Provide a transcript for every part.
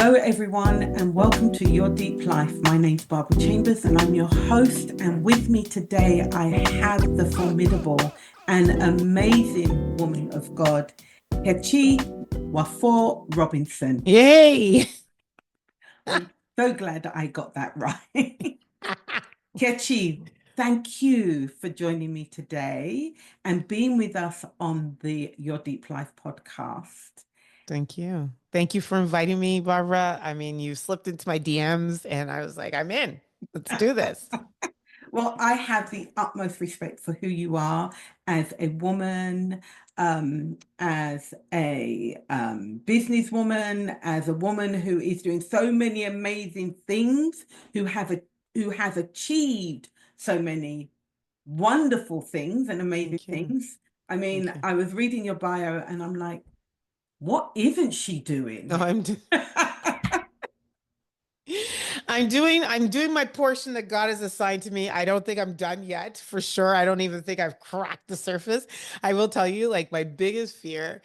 Hello, everyone, and welcome to Your Deep Life. My name's Barbara Chambers, and I'm your host. And with me today, I have the formidable and amazing woman of God, Nkechi Nwafor-Robinson. Yay! I'm so glad that I got that right. Nkechi, thank you for joining me today and being with us on the Your Deep Life podcast. Thank you. Thank you for inviting me, Barbara. I mean, you slipped into my DMs and I was like, I'm in. Let's do this. Well, I have the utmost respect for who you are as a woman, as a businesswoman, as a woman who is doing so many amazing things, who has achieved so many wonderful things and amazing Thank you. things. I mean, Thank you. I was reading your bio and I'm like, what isn't she No, doing? I'm I'm doing my portion that God has assigned to me. I don't think I'm done yet, for sure. I don't even think I've cracked the surface. I will tell you, like my biggest fear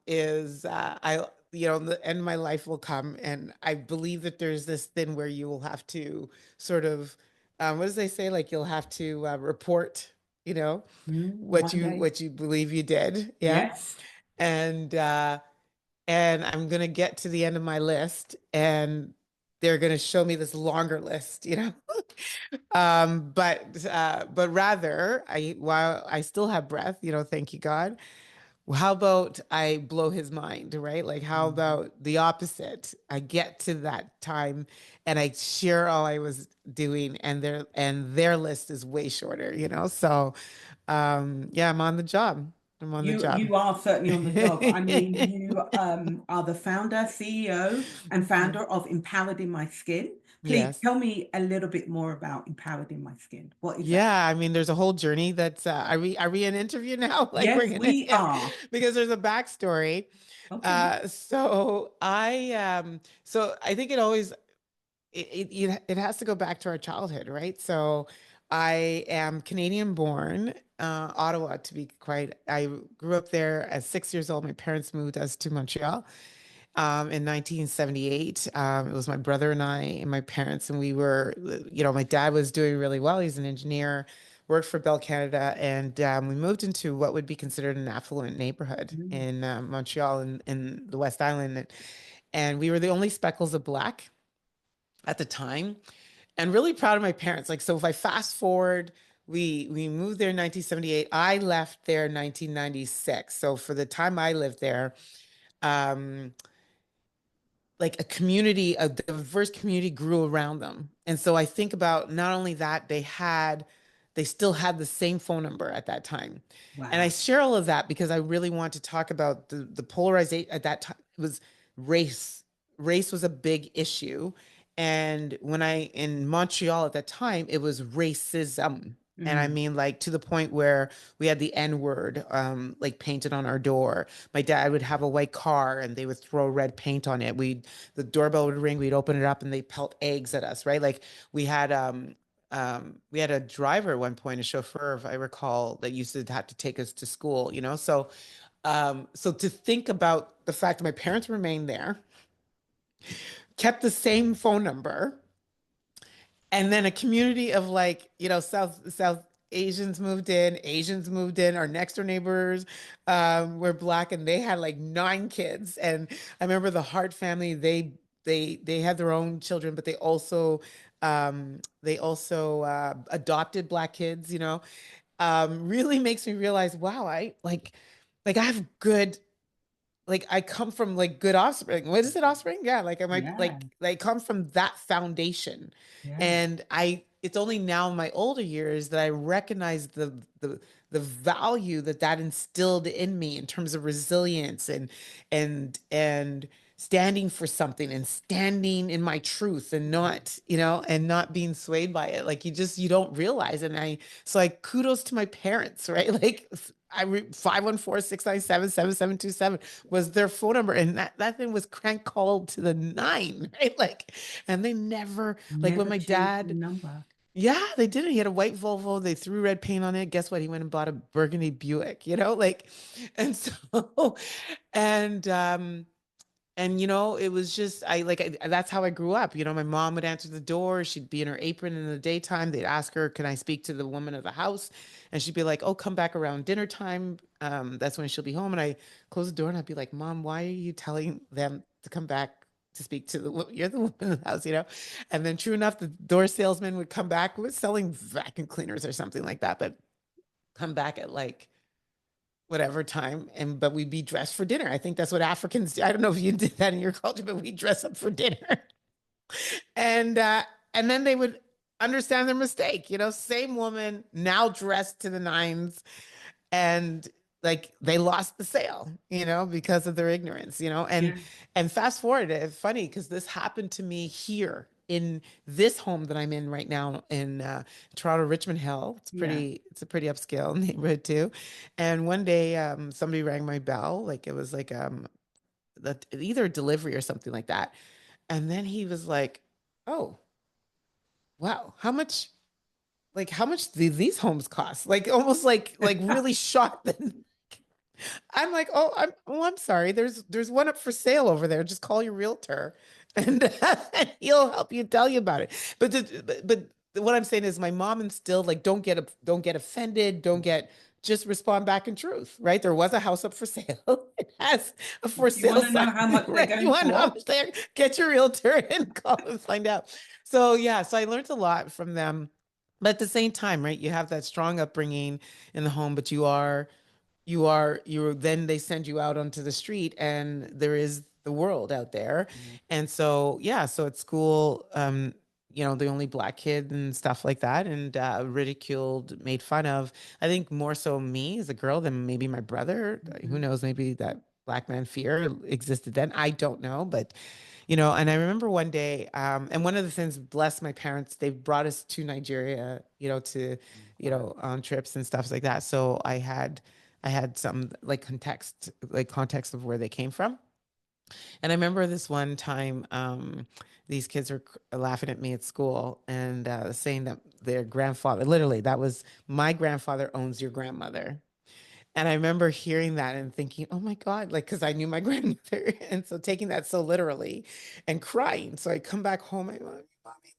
is the end of my life will come, and I believe that there's this thing where you will have to sort of what does they say? Like you'll have to report, you know, what One you day. what you believe you did. Yeah. Yes. And and I'm gonna get to the end of my list and they're gonna show me this longer list, you know. But rather, I while I still have breath, you know, thank you, God. How about I blow his mind, right? Like, how Mhm. about the opposite? I get to that time and I share all I was doing, and their list is way shorter, you know. So yeah, I'm on the job. I'm on the job. You are certainly on the job. I mean, you are the founder, CEO, and Yeah. founder of Empowered in My Skin. Please Yes. tell me a little bit more about Empowered in My Skin. What is that? Yeah, I mean, there's a whole journey that's are we an interview now? Like we're Yes, gonna we yeah, are. because there's a backstory. Okay. So I think it always it has to go back to our childhood, right? So I am Canadian born, Ottawa to be quite. I grew up there at 6 years old. My parents moved us to Montreal in 1978. It was my brother and I and my parents, and we were, you know, my dad was doing really well. He's an engineer, worked for Bell Canada, and we moved into what would be considered an affluent neighborhood Mm. in Montreal in the West Island. And we were the only speckles of black at the time, and really proud of my parents. Like, so if I fast forward, we moved there in 1978. I left there in 1996. So for the time I lived there, um, like a community, a diverse community grew around them. And so I think about not only that, they still had the same phone number at that time. And I Wow. share all of that because I really want to talk about the polarization at that time. It was race. Race was a big issue. And when I in Montreal at that time, it was racism. And I Mm. mean, like to the point where we had the N word like painted on our door. My dad would have a white car and they would throw red paint on it. The doorbell would ring, we'd open it up and they pelt eggs at us, right? Like we had we had a driver at one point, a chauffeur, if I recall, that used to have to take us to school, you know? So to think about the fact that my parents remained there, kept the same phone number, and then a community of like, you know, South Asians moved in. Our next door neighbors were black, and they had like 9 kids. And I remember the Hart family, they had their own children, but they also adopted black kids, you know. Really makes me realize, wow, I have good, like I come from like good offspring. What is it, offspring? Yeah, like am I Yeah. like come from that foundation. Yeah. And I it's only now in my older years that I recognize the value that that instilled in me in terms of resilience and standing for something and standing in my truth and not, you know, and not being swayed by it. Like you don't realize. And I kudos to my parents, right? Like 514-697-7727 was their phone number. And that thing was crank called to the nine, right? Like, and they never, like when Never my change the dad, number. yeah, they did it. He had a white Volvo. They threw red paint on it. Guess what? He went and bought a burgundy Buick, you know, like, and so, and, And it was just that's how I grew up. My mom would answer the door. She'd be in her apron in the daytime. They'd ask her, "Can I speak to the woman of the house?" And she'd be like, "Oh, come back around dinner time. That's when she'll be home." And I close the door and I'd be like, "Mom, why are you telling them to come back to speak to you're the woman of the house, you know?" And then true enough, the door salesman would come back with selling vacuum cleaners or something like that, but come back at like whatever time, and but we'd be dressed for dinner. I think that's what Africans do. I don't know if you did that in your culture, but we dress up for dinner. And and then they would understand their mistake, same woman now dressed to the nines, and like they lost the sale, because of their ignorance, Yeah. and fast forward, it's funny because this happened to me here in this home that I'm in right now in Toronto, Richmond Hill. Yeah. It's a pretty upscale neighborhood too. And one day, somebody rang my bell, like it was like either a delivery or something like that. And then he was like, "Oh, wow, how much do these homes cost?" Like almost like really shocked. I'm like, I'm sorry. There's one up for sale over there. Just call your realtor, and, and he'll help you tell you about it. But what I'm saying is, my mom instilled like, don't get offended, just respond back in truth, right? There was a house up for sale. It has a for You want sale to know sign, how much they're right? You going want to know how for? much they get your realtor and call and find out. So yeah, so I learned a lot from them. But at the same time, right, you have that strong upbringing in the home, but you're then they send you out onto the street and there is the world out there. Yeah. And so yeah, so at school, the only black kid and stuff like that, and ridiculed, made fun of. I think more so me as a girl than maybe my brother. Who Mhm. knows, maybe that black man fear existed then, I don't know. But and I remember one day, and one of the things, bless my parents, they brought us to Nigeria, to Wow. on trips and stuff like that. So I had some like context of where they came from. And I remember this one time, these kids were laughing at me at school and saying that their grandfather, literally, that was my grandfather owns your grandmother. And I remember hearing that and thinking, oh my God, like, because I knew my grandmother. And so taking that so literally and crying. So I come back home, Mommy,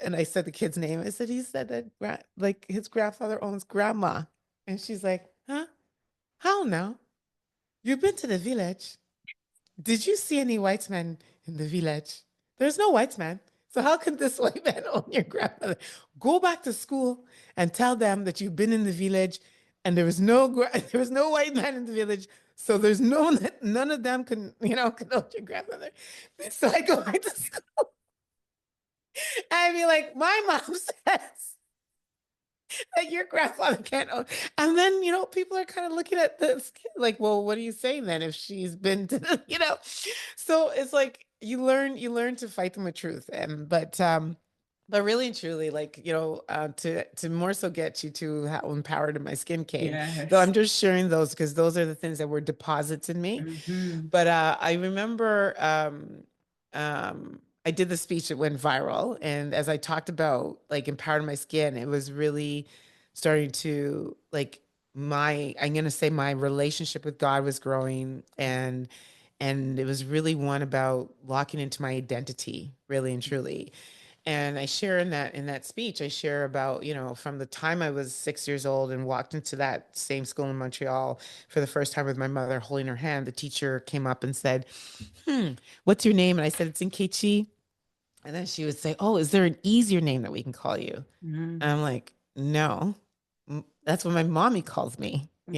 and I said the kid's name. I said, he said that like his grandfather owns grandma. And she's like, huh? How now? You've been to the village. Did you see any white men in the village? There's no white man. So how can this white man own your grandmother? Go back to school and tell them that you've been in the village and there was no white man in the village. So there's none of them can own your grandmother. So I go back to school and I'd be like, my mom says that your grandfather can't own. And then, people are kind of looking at this kid like, well, what are you saying then if she's been to the. So it's like you learn to fight them with truth. And but really and truly, like, to more so get you to how empowered in my skin came. Though Yes. I'm just sharing those because those are the things that were deposits in me. Hmm. But I remember I did the speech that went viral. And as I talked about like empowering my skin, it was really starting to like I'm gonna say my relationship with God was growing, and it was really one about locking into my identity, really and truly. And I share in that speech, I share about, from the time I was 6 years old and walked into that same school in Montreal for the first time with my mother holding her hand, the teacher came up and said, what's your name? And I said, it's Nkechi. And then she would say, oh, is there an easier name that we can call you? And Hmm. I'm like, no, that's what my mommy calls me, Hmm.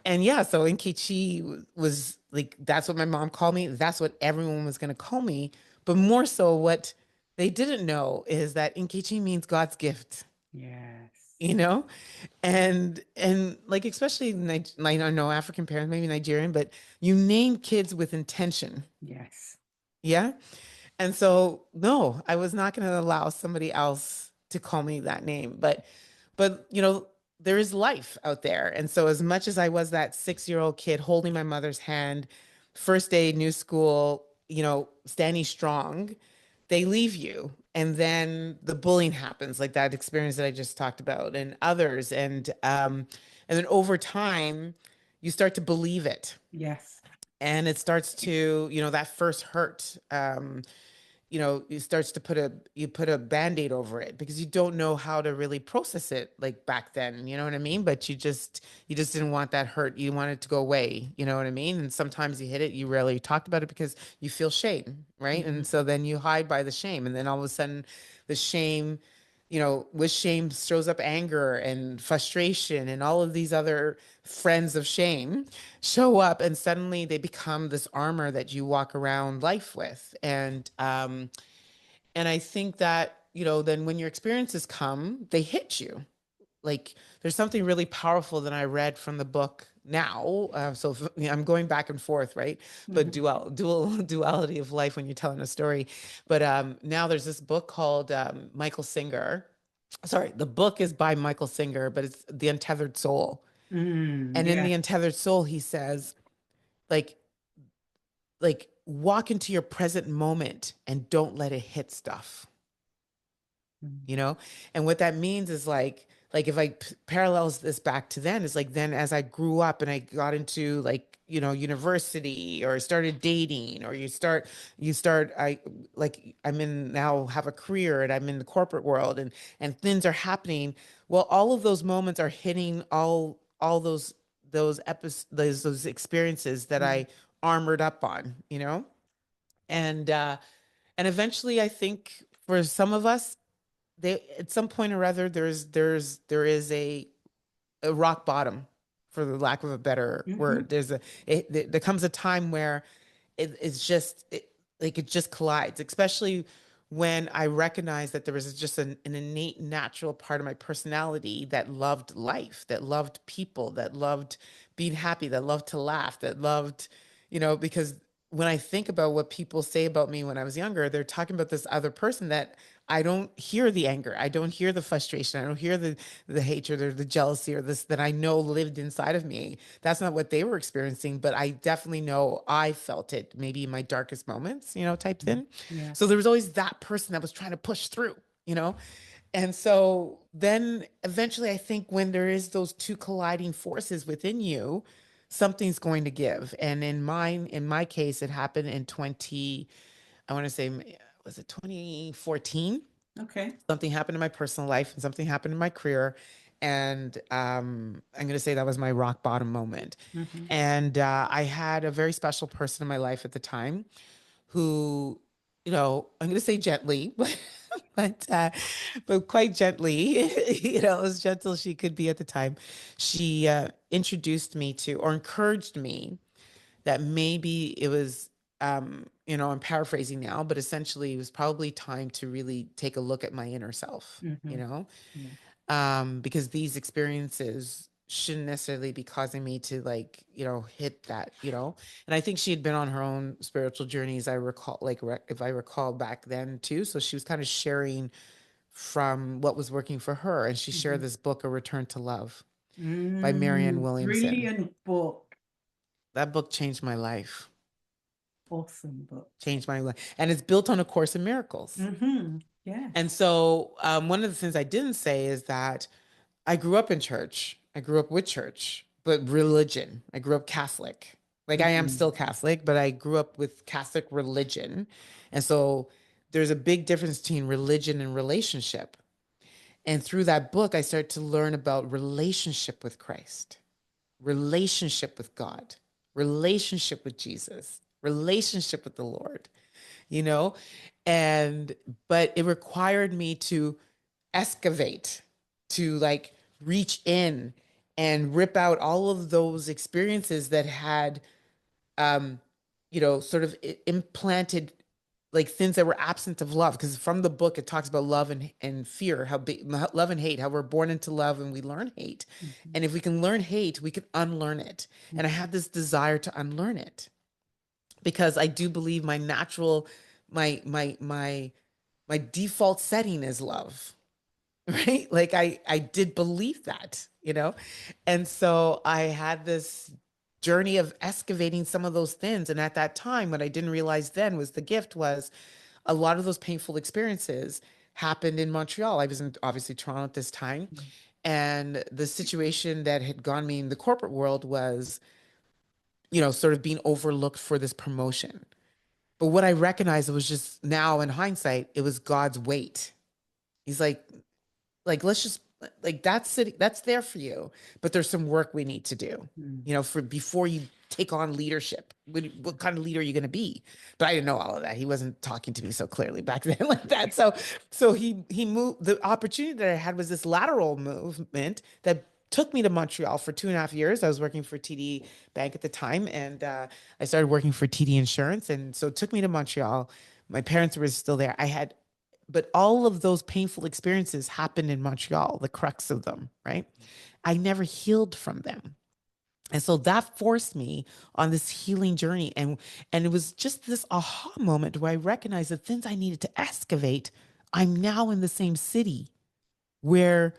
and yeah, so Nkechi was like, that's what my mom called me. That's what everyone was going to call me. But more so, what they didn't know is that Nkechi means God's gift, you Yes. know? And like, especially, like, I know African parents, maybe Nigerian, but you name kids with intention. Yes. Yeah. And so, no, I was not going to allow somebody else to call me that name. But there is life out there. And so, as much as I was that 6-year-old kid holding my mother's hand, first day, new school, standing strong, they leave you. And then the bullying happens, like that experience that I just talked about, and others. And then over time, you start to believe it. Yes. and it starts to, that first hurt, it starts to you put a band-aid over it because you don't know how to really process it like back then, you know what I mean? But you just didn't want that hurt. You want it to go away, you know what I mean? And sometimes you hit it, you rarely talked about it because you feel shame, right? And so then you hide by the shame, and then all of a sudden the shame, with shame shows up anger and frustration and all of these other friends of shame show up, and suddenly they become this armor that you walk around life with. And I think that, then when your experiences come, they hit you. Like there's something really powerful that I read from the book now. I'm going back and forth, right? But Mhm. duality of life when you're telling a story. But now there's this book called Michael Singer. Sorry, the book is by Michael Singer, but it's The Untethered Soul. And in Yeah. The Untethered Soul, he says, like, walk into your present moment and don't let it hit stuff, Mm. you know. And what that means is like if parallels this back to then, is like then as I grew up and I got into like, university, or started dating, or you start I'm in now, have a career, and I'm in the corporate world, and things are happening. Well, all of those moments are hitting all those experiences that Mm. I armored up on, and and eventually I think for some of us, they at some point or other, there is a rock bottom, for the lack of a better Mhm. word. There comes a time where it just collides, especially when I recognize that there was just an innate natural part of my personality that loved life, that loved people, that loved being happy, that loved to laugh, that loved, because when I think about what people say about me when I was younger, they're talking about this other person that I don't hear the anger. I don't hear the frustration. I don't hear the hatred or the jealousy or this that I know lived inside of me. That's not what they were experiencing, but I definitely know I felt it maybe in my darkest moments, type Mm. thing. Yeah. So there was always that person that was trying to push through, you know? And so then eventually I think when there is those two colliding forces within you, something's going to give. And in my case, it happened in 20, I want to say, was it 2014? Okay. Something happened in my personal life and something happened in my career. And I'm going to say that was my rock bottom moment. Hmm. And I had a very special person in my life at the time who, I'm going to say gently, but uh, but quite gently, as gentle as she could be at the time, she introduced me to, or encouraged me, that maybe it was, I'm paraphrasing now, but essentially it was probably time to really take a look at my inner self, Hmm. Yeah. because these experiences shouldn't necessarily be causing me to like, hit that. And I think she had been on her own spiritual journeys, I recall, like if I recall back then too. So she was kind of sharing from what was working for her. And she shared Hmm. this book, A Return to Love by Marianne Williamson. Brilliant book. That book changed my life. Awesome book. Changed my life. And it's built on A Course in Miracles. And Yes. so, one of the things I didn't say is that I grew up in church. I grew up with church, but religion. I grew up Catholic. Like I am Hmm. still Catholic, but I grew up with Catholic religion. And so there's a big difference between religion and relationship. And through that book, I started to learn about relationship with Christ, relationship with God, relationship with Jesus, relationship with the Lord, you know? And, but it required me to excavate, to like reach in and rip out all of those experiences that had, um, sort of implanted like things that were absent of love. Because from the book, it talks about love and fear, love and hate, how we're born into love and we learn hate. Hmm. And if we can learn hate, we can unlearn it. And I Hmm. had this desire to unlearn it because I do believe my natural, my default setting is love. Right, like I did believe that, and so I had this journey of excavating some of those things. And at that time, what I didn't realize then was the gift was a lot of those painful experiences happened in Montreal. I was in obviously Toronto at this time, and the situation that had gone me in the corporate world was, sort of being overlooked for this promotion. But what I recognized was just now in hindsight, it was God's weight. He's like let's just like that's there for you, but there's some work we need to do, Mm. for before you take on leadership. What kind of leader are you going to be? But I didn't know all of that. He wasn't talking to me so clearly back then like that. So he moved. The opportunity that I had was this lateral movement that took me to Montreal for 2.5 years. I was working for TD Bank at the time, and I started working for TD Insurance, and so it took me to Montreal. My parents were still there. But all of those painful experiences happened in Montreal, the crux of them, right? I never healed from them. And so that forced me on this healing journey. And it was just this aha moment where I recognized the things I needed to excavate. I'm now in the same city where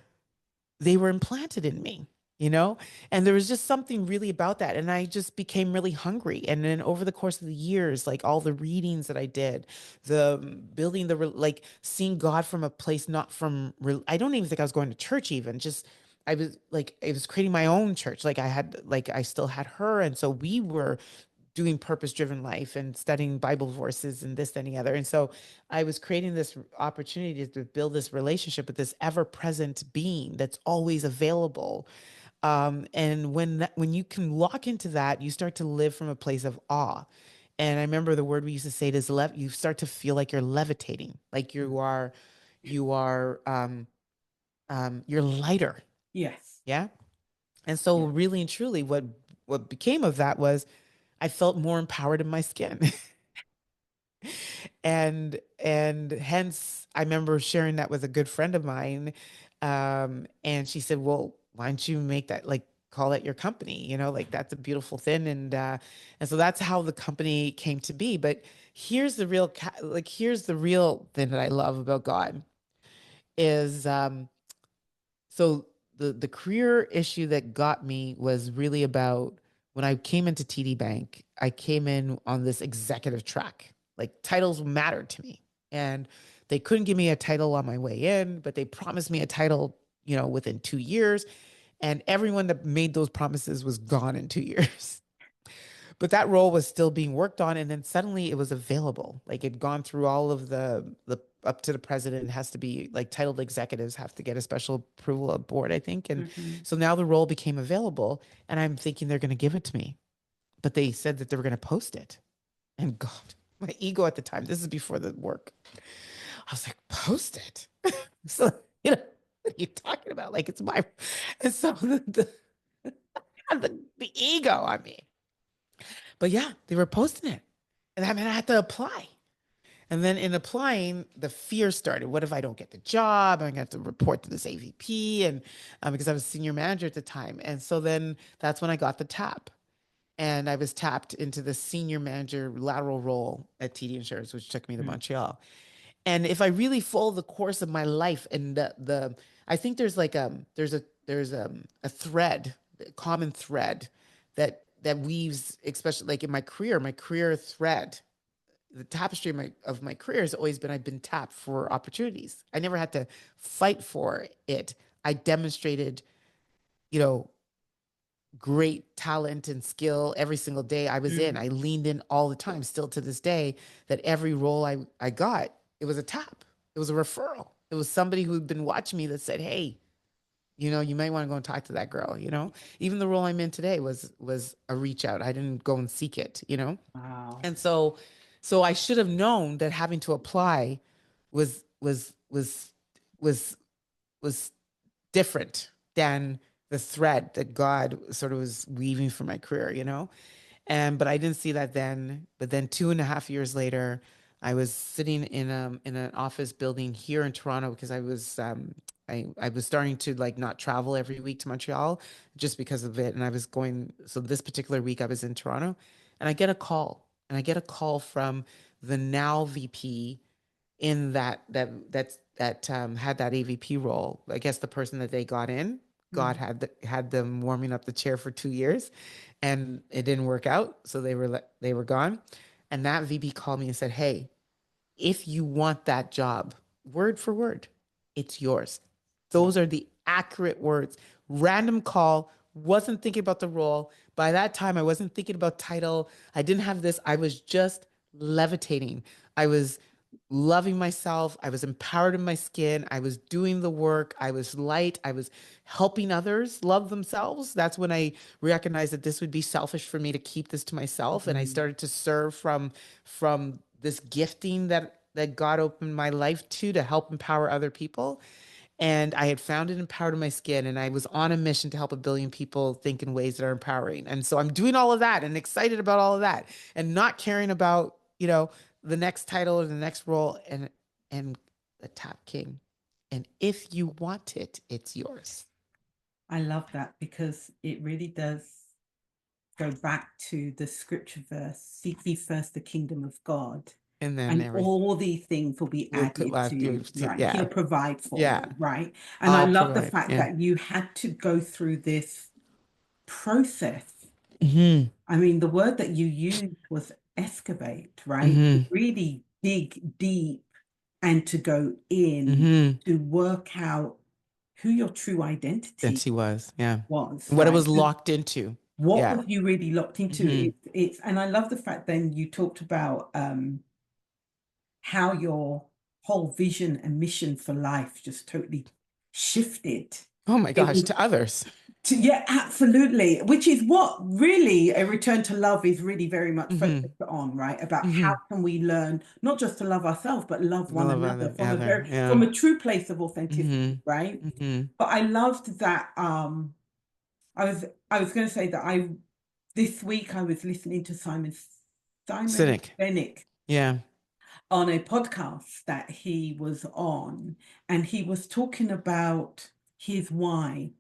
they were implanted in me, you know? And there was just something really about that. And I just became really hungry. And then over the course of the years, like all the readings that I did, the building like seeing God from a place, not from, I don't even think I was going to church even, just, I was creating my own church. I still had her. And so we were doing purpose driven life and studying Bible verses and this, that, and the other. And so I was creating this opportunity to build this relationship with this ever present being that's always available. And when you can lock into that, you start to live from a place of awe. And I remember the word we used to say is you start to feel like you're levitating, like you're lighter. Yes. Yeah. And so Yeah. really and truly what became of that was I felt more empowered in my skin. And hence I remember sharing that with a good friend of mine. And she said, well, why don't you make that, like, call it your company, like that's a beautiful thing. And so that's how the company came to be. But here's the real thing that I love about God is so the career issue that got me was really about when I came into TD Bank, I came in on this executive track. Like titles mattered to me. And they couldn't give me a title on my way in, but they promised me a title, within 2 years. And everyone that made those promises was gone in 2 years. But that role was still being worked on, and then suddenly it was available. Like it'd gone through all of the up to the president. It has to be like titled executives have to get a special approval of board, I think. And Hmm. so now the role became available, and I'm thinking they're going to give it to me, but they said that they were going to post it. And God, my ego at the time. This is before the work. I was like, post it. So what are you talking about? Like it's my. And so the ego on me. But yeah, they were posting it. And I mean, I had to apply. And then in applying, the fear started. What if I don't get the job? I'm gonna have to report to this AVP, and because I was senior manager at the time. And so then that's when I got the tap, and I was tapped into the senior manager lateral role at TD Insurance, which took me to Mm. Montreal. And if I really follow the course of my life, and I think there's like a thread, a common thread that weaves, especially like in my career thread, the tapestry of my career has always been I've been tapped for opportunities. I never had to fight for it. I demonstrated, you know, great talent and skill every single day I was in. Mm. I leaned in all the time, still to this day, that every role I got, it was a tap. It was a referral. It was somebody who'd been watching me that said, hey, you might want to go and talk to that girl. Even the role I'm in today was a reach out. I didn't go and seek it. Wow. And so I should have known that having to apply was was was was was different than the thread that God sort of was weaving for my career. But I didn't see that then. But then 2.5 years later, I was sitting in an office building here in Toronto because I was starting to like not travel every week to Montreal just because of it. And I was going, so this particular week I was in Toronto, and I get a call. And I get a call from the now VP in that had that AVP role. I guess the person that they got in, God Mm. had them warming up the chair for 2 years, and it didn't work out, so they were gone. And that VP called me and said, "Hey, if you want that job, word for word, it's yours." Wow. Those are the accurate words. Random call, wasn't thinking about the role. By that time, I wasn't thinking about title. I didn't have this. I was just levitating. I was loving myself. I was empowered in my skin. I was doing the work. I was light. I was helping others love themselves. That's when I recognized that this would be selfish for me to keep this to myself. And I Mm. started to serve from this gifting that God opened my life to help empower other people. And I had found it empowered in my skin, and I was on a mission to help a billion people think in ways that are empowering. And so I'm doing all of that and excited about all of that and not caring about, the next title or the next role and the top king. And if you want it, it's yours. I love that because it really does go back to the scripture verse, seek ye first the kingdom of God, And then and every all these things will be will added to you, right? yeah, He'll provide for yeah, you, right? And I I'll love the provide. fact Yeah. that you had to go through this process. Hmm. I mean, the word that you used was excavate, right? To Hmm. really dig deep and to go in Hmm. to work out who your true That identity he was. Yeah. was, What it right? was locked into. What Yeah. was you really locked into? Hmm. It's and I love the fact then you talked about how your whole vision and mission for life just totally shifted. Oh my It gosh, was to others. yeah, absolutely. Which is what really a return to love is really very much Hmm. focused on, right? About how Hmm. can we learn not just to love ourselves, but love The one love another of the other. from Yeah. a true place of authenticity, Hmm. right? Hmm. But I loved that I was going to say that I this week I was listening to Simon Cynic. Sinek Yeah. on a podcast that he was on, and he was talking about his why,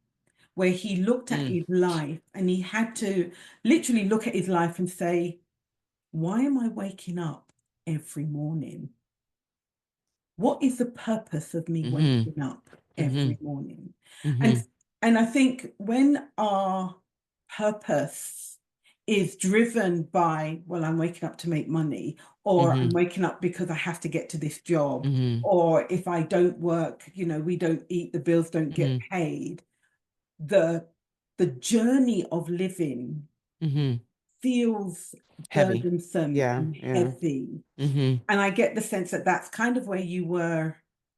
where he looked at Mm. his life and he had to literally look at his life and say, why am I waking up every morning? What is the purpose of me Hmm. waking up Hmm. every morning? Hmm. And and I think when our purpose is driven by, well, I'm waking up to make money, or I'm Hmm. waking up because I have to get to this job, Hmm. or if I don't work, we don't eat, the bills don't get Hmm. paid. The the journey of living Hmm. feels Heavy. burdensome Yeah. and Yeah. heavy. Hmm. And I get the sense that that's kind of where you were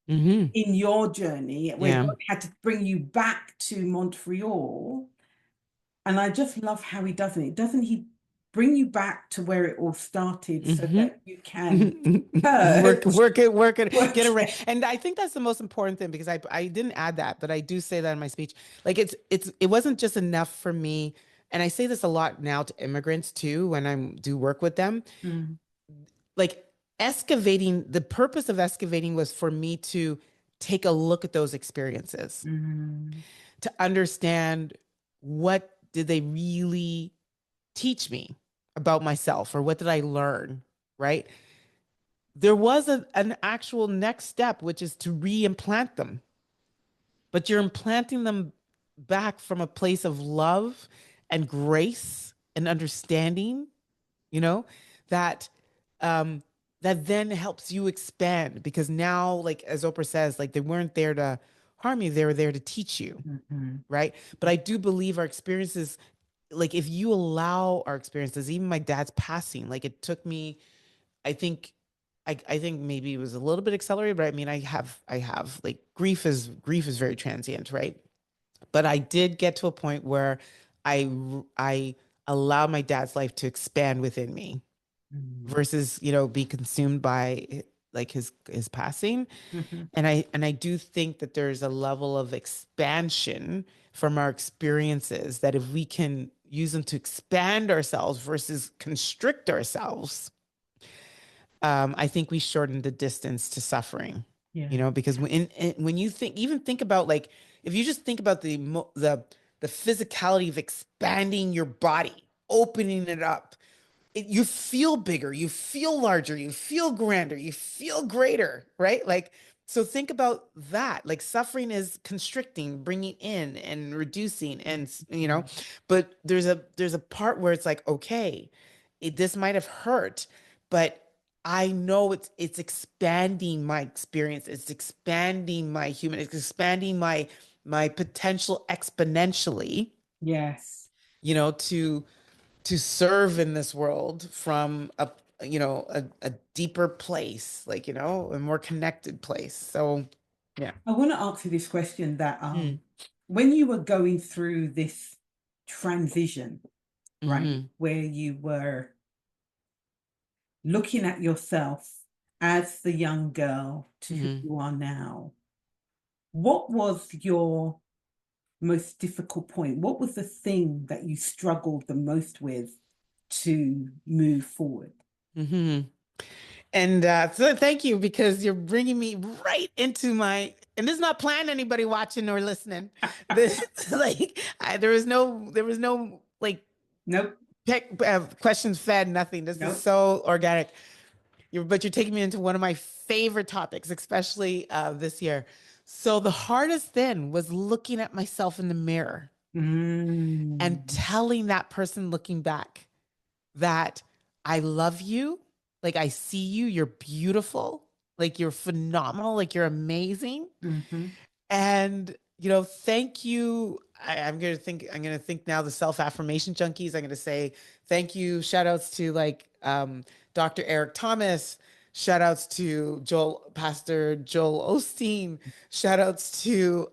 Hmm. in your journey, where Yeah. God had to bring you back to Montreal. And I just love how he does it. Doesn't he bring you back to where it all started so Hmm. that you can purge, Work it, work get it right. it? And I think that's the most important thing because I didn't add that, but I do say that in my speech. Like it wasn't just enough for me. And I say this a lot now to immigrants too when I do work with them. Mm, Like excavating, the purpose of excavating was for me to take a look at those experiences, mm, to understand what did they really teach me about myself or what did I learn, right? There was an actual next step, which is to re-implant them, but you're implanting them back from a place of love and grace and understanding, you know, that um that then helps you expand because now, like as Oprah says, like they weren't there to harm you, they were there to teach you, mm, right? But I do believe our experiences, like if you allow our experiences, even my dad's passing, like it took me, I think I think maybe it was a little bit accelerated, but I mean I have like grief is very transient, right? But I did get to a point where I allowed my dad's life to expand within me mm, versus, be consumed by like his passing. mhm, And I do think that there's a level of expansion from our experiences that if we can use them to expand ourselves versus constrict ourselves, I think we shorten the distance to suffering, yeah. because when you think about like, if you just think about the physicality of expanding your body, opening it up, you feel bigger, you feel larger, you feel grander, you feel greater, right? Like, so think about that. Like suffering is constricting, bringing in and reducing, and Mm, but there's a part where it's like, okay, this might have hurt, but I know it's expanding my experience, it's expanding my human, it's expanding my potential exponentially, Yes. To serve in this world from a deeper place, like, a more connected place. So yeah. I want to ask you this question that Mm. when you were going through this transition, right, Hmm. where you were looking at yourself as the young girl to who Hmm. you are now, what was your most difficult point? What was the thing that you struggled the most with to move forward? Hmm. And so thank you, because you're bringing me right into and this is not planned, anybody watching or listening. This, like, there was no like Nope, questions fed, nothing. This is nope. so organic. But you're taking me into one of my favorite topics, especially this year. So the hardest thing was looking at myself in the mirror and Mm, telling that person looking back that I love you, like I see you, you're beautiful, like you're phenomenal, like you're amazing. hmm. And thank you. I'm gonna think now, the self-affirmation junkies. I'm gonna say thank you. Shout outs to, like, Dr. Eric Thomas. Shout outs to Pastor Joel Osteen. Shout outs to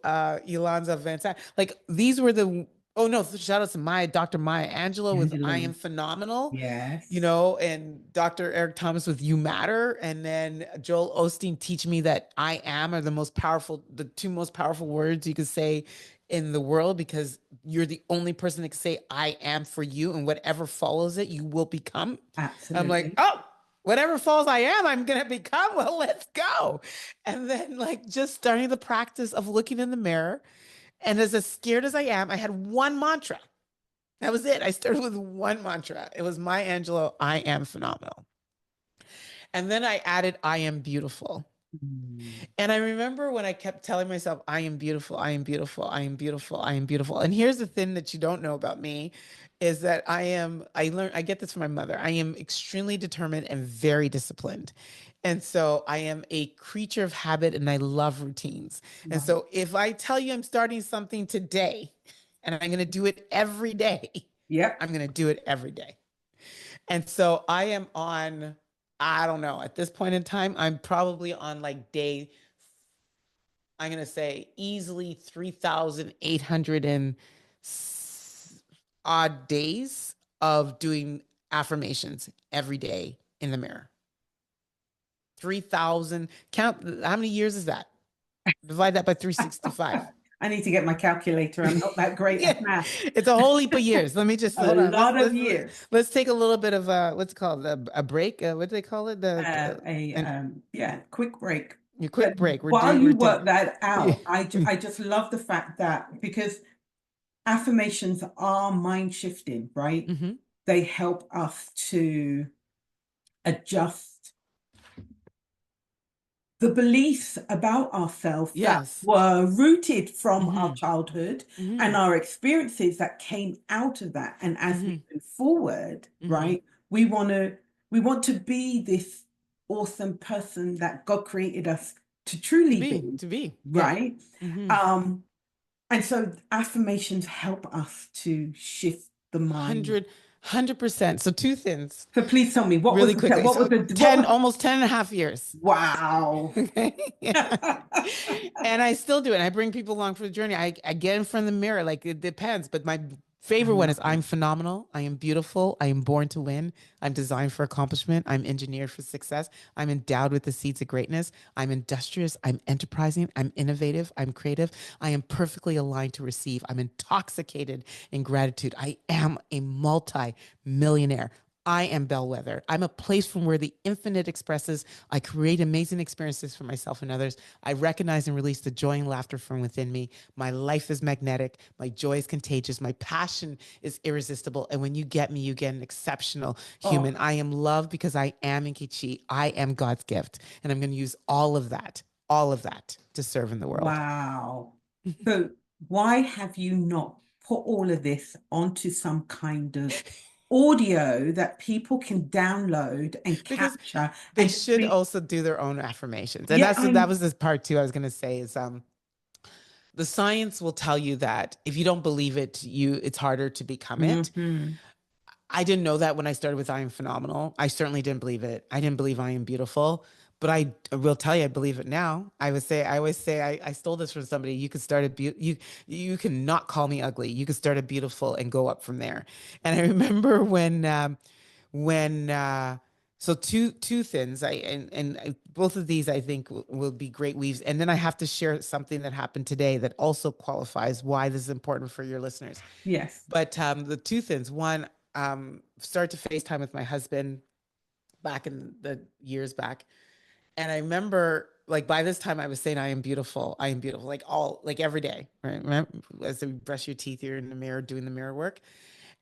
Yolanda Van Zandt. Like, these were the oh no, shout outs to Dr. Maya Angelou with I Angela, Am Phenomenal, yes, and Dr. Eric Thomas with You Matter, and then Joel Osteen teach me that I am are the two most powerful words you could say in the world, because you're the only person that can say I am for you, and whatever follows it, you will become. I'm like, absolutely. oh, whatever falls I am, I'm gonna become. Well, let's go. And then, like, just starting the practice of looking in the mirror. And as scared as I am, I had one mantra. That was it. I started with one mantra. It was Maya Angelou, I am phenomenal. And then I added, I am beautiful. Mm, And I remember when I kept telling myself, I am beautiful, I am beautiful, I am beautiful, I am beautiful. And here's the thing that you don't know about me is that I get this from my mother. I am extremely determined and very disciplined. And so I am a creature of habit, and I love routines. And wow. so if I tell you I'm starting something today and I'm going to do it every day, Yep. I'm going to do it every day. And so I am on, I don't know, at this point in time, I'm probably on, like, I'm going to say easily 3,800 and odd days of doing affirmations every day in the mirror. 3,000, count, how many years is that? Divide that by 365. I need to get my calculator. I'm not that great Yeah, at math. it's a whole heap of years. Let me just A hold on. Let's lot of let's years. let's take a little bit of what's it called, a break. What do they call it? An Yeah, quick break. a But quick break. while We're you doing. work that Yeah. out, I just love the fact that because affirmations are mind shifting, right? Hmm. They help us to adjust the beliefs about ourselves that Yes. were rooted from our Hmm. childhood and Hmm. our experiences that came out of that. And as we Hmm. move forward, Hmm. right, we want to be this awesome person that God created us to truly be, To be. Yeah. right? Hmm. Um, and so affirmations help us to shift the mind. 100%. So two things So please tell me what was really the quickly. what was So the what 10, was almost 10 and a half years. wow. Okay. Yeah. And I still do it. I bring people along for the journey. I get in front of the mirror. Like, it depends, but my I favorite one love is it. I'm phenomenal. I am beautiful. I am born to win. I'm designed for accomplishment. I'm engineered for success. I'm endowed with the seeds of greatness. I'm industrious. I'm enterprising. I'm innovative. I'm creative. I am perfectly aligned to receive. I'm intoxicated in gratitude. I am a multi-millionaire. I am bellwether. I'm a place from where the infinite expresses. I create amazing experiences for myself and others. I recognize and release the joy and laughter from within me. My life is magnetic. My joy is contagious. My passion is irresistible. And when you get me, you get an exceptional Oh, human. I am loved because I am Nkechi. I am God's gift. And I'm going to use all of that to serve in the world. wow. So why have you not put all of this onto some kind of audio that people can download and Because capture they and just should be, also do their own affirmations. And yeah, that I'm was this part two I was going to say is The science will tell you that if you don't believe it, it's harder to become it. Hmm. I didn't know that when I started with I am phenomenal. I certainly didn't believe it. I didn't believe I am beautiful, but I will tell you I believe it now. I always say I stole this from somebody. You could start a you can not call me ugly. You could start a beautiful and go up from there. And I remember when so two things both of these I think will be great weaves. And then I have to share something that happened today that also qualifies why this is important for your listeners. Yes. But the two things, one, start to FaceTime with my husband back in the years back. And I remember like by this time I was saying, I am beautiful, like every day, right? Remember, as you brush your teeth, you're in the mirror doing the mirror work.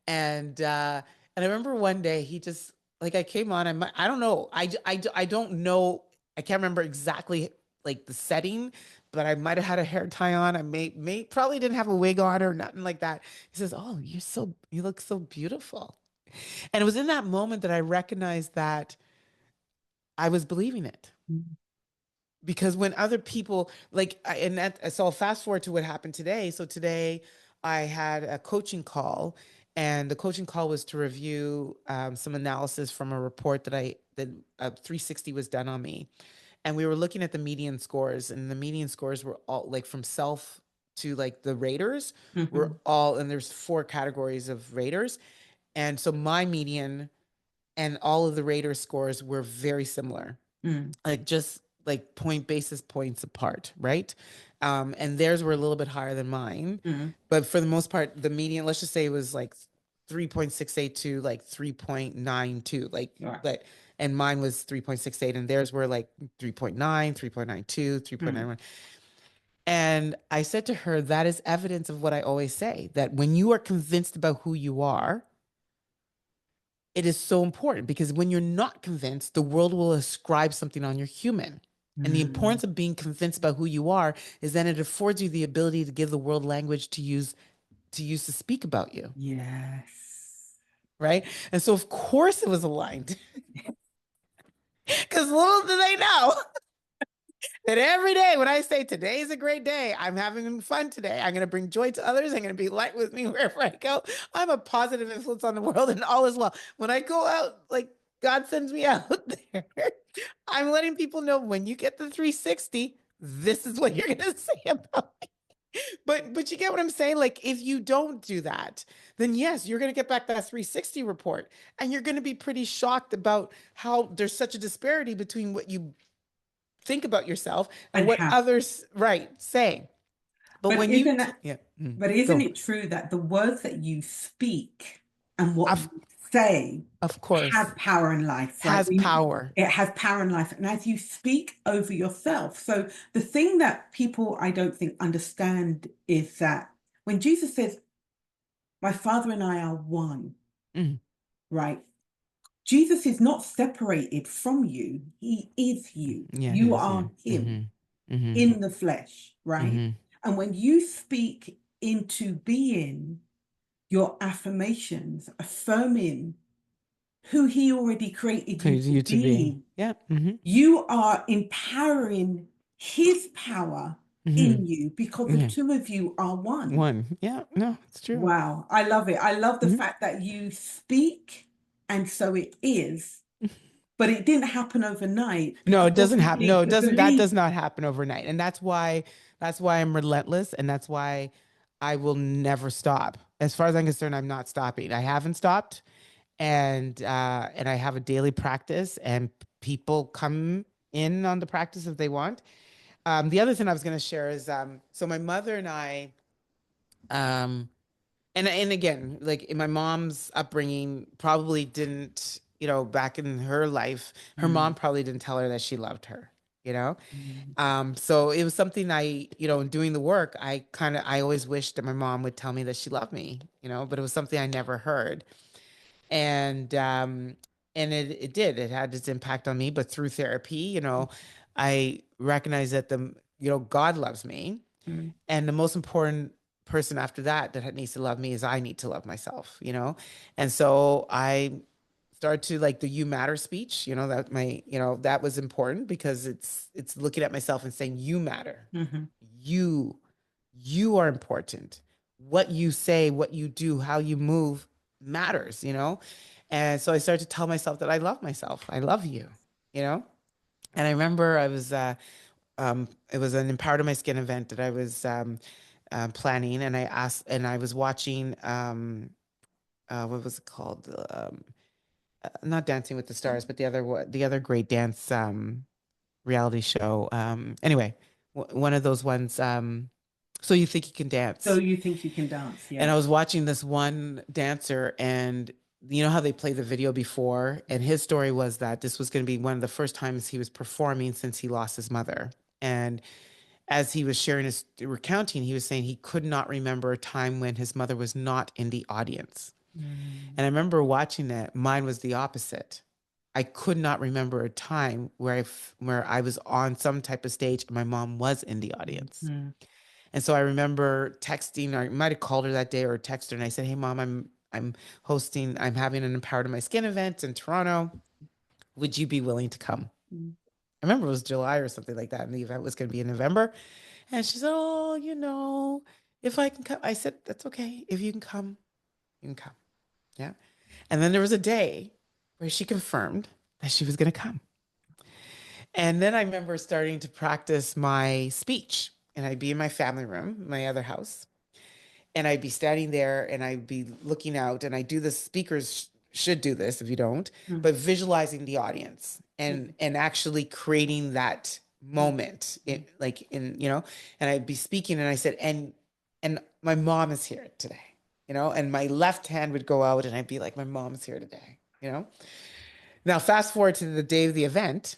And I remember one day he just like I came on, I don't know. I don't know. I can't remember exactly like the setting, but I might have had a hair tie on. I may probably didn't have a wig on or nothing like that. He says, "Oh, you look so beautiful." And it was in that moment that I recognized that I was believing it. Because when other people so I'll fast forward to what happened today. So today I had a coaching call, and the coaching call was to review some analysis from a report that 360 was done on me. And we were looking at the median scores, and the median scores were all like from self to like the raters were Hmm. all, and there's four categories of raters. And so my median and all of the rater scores were very similar, Mm. like just like point basis points apart, right? And theirs were a little bit higher than mine, Mm. but for the most part, the median, let's just say, it was like 3.68 to like 3.92, like Right. but and mine was 3.68, and theirs were like 3.9, 3.92, Mm. 3.91. And I said to her, that is evidence of what I always say, that when you are convinced about who you are, it is so important, because when you're not convinced, the world will ascribe something on your human. And the Mm. importance of being convinced about who you are is then it affords you the ability to give the world language to speak about you, Yes. right? And so of course it was aligned. Because little do they know that every day when I say today is a great day, I'm having fun today, I'm going to bring joy to others, I'm going to be light with me wherever I go. I'm a positive influence on the world, and all is well. When I go out, like God sends me out there, I'm letting people know when you get the 360, this is what you're going to say about me. But you get what I'm saying? Like if you don't do that, then yes, you're going to get back that 360 report, and you're going to be pretty shocked about how there's such a disparity between what you think about yourself and And what how? others say. But But when you isn't that, yeah, but isn't go. it true that the words that you speak and what Of you say of has course, power in life, right? has power. It has power in life. And as you speak over yourself. So the thing that people I don't think understand is that when Jesus says, my Father and I are one, Mhm. right? Jesus is not separated from you. He is you. Yeah, he You is. Yeah. are him Hmm. in the flesh, right? Hmm. And when you speak into being your affirmations, affirming who he already created you Cause to you to be. be, Yeah. Hmm. you are empowering his power Hmm. in you because the Yeah. two of you are one. One. Yeah. No, it's true. Wow, I love it. I love the Hmm. fact that you speak and so it is, but it didn't happen overnight. No, it doesn't happen. Obviously, No, it the doesn't. That belief does not happen overnight. And that's why I'm relentless. And that's why I will never stop. As far as I'm concerned, I'm not stopping. I haven't stopped. And I have a daily practice, and people come in on the practice if they want. The other thing I was going to share is so my mother and I, um, and again, like in my mom's upbringing, probably didn't, back in her life, her mom Mm, probably didn't tell her that she loved her, you know? mm, So it was something in doing the work, I always wished that my mom would tell me that she loved me, but it was something I never heard. And it did. It had its impact on me, but through therapy, I recognize that God loves me, mm, and the most important person after that needs to love me is I need to love myself, and so I started to like the "You Matter" speech, that was important because it's looking at myself and saying you matter, mhm, you You are important. What you say, what you do, how you move matters, you know? And so I started to tell myself that I love myself. I love you, you know? And I remember it was an Empower to My Skin event that I was planning, and I was watching, what was it called? Not Dancing with the Stars, but the other great dance reality show. Anyway, one of those ones. So You Think You Can So Dance. you think you can dance? And Yeah. I was watching this one dancer, and you know how they play the video before? And his story was that this was going to be one of the first times he was performing since he lost his mother. And as he was sharing his recounting, he was saying he could not remember a time when his mother was not in the audience. And Mm, I remember watching that. Mine was the opposite. I could not remember a time where I was on some type of stage and my mom was in the audience. mm, And so I remember texting, or I might have called her that day or texted her, and I said, "Hey mom, I'm having an Empower to My Skin event in Toronto. Would you be willing to come?" mm. I remember it was July or something like that, and the event was going to be in November. And she said, "Oh, if I can come." I said, "That's okay. If you can come, you can come." Yeah. And then there was a day where she confirmed that she was going to come. And then I remember starting to practice my speech, and I'd be in my family room, my other house, and I'd be standing there and I'd be looking out, and I do this. Speakers should do this if you don't, Mm, but visualizing the audience mm, and actually creating that mm, moment, mm, and I'd be speaking, and I said, and my mom is here today, and my left hand would go out, and I'd be like, my mom's here today. Now, fast forward to the day of the event.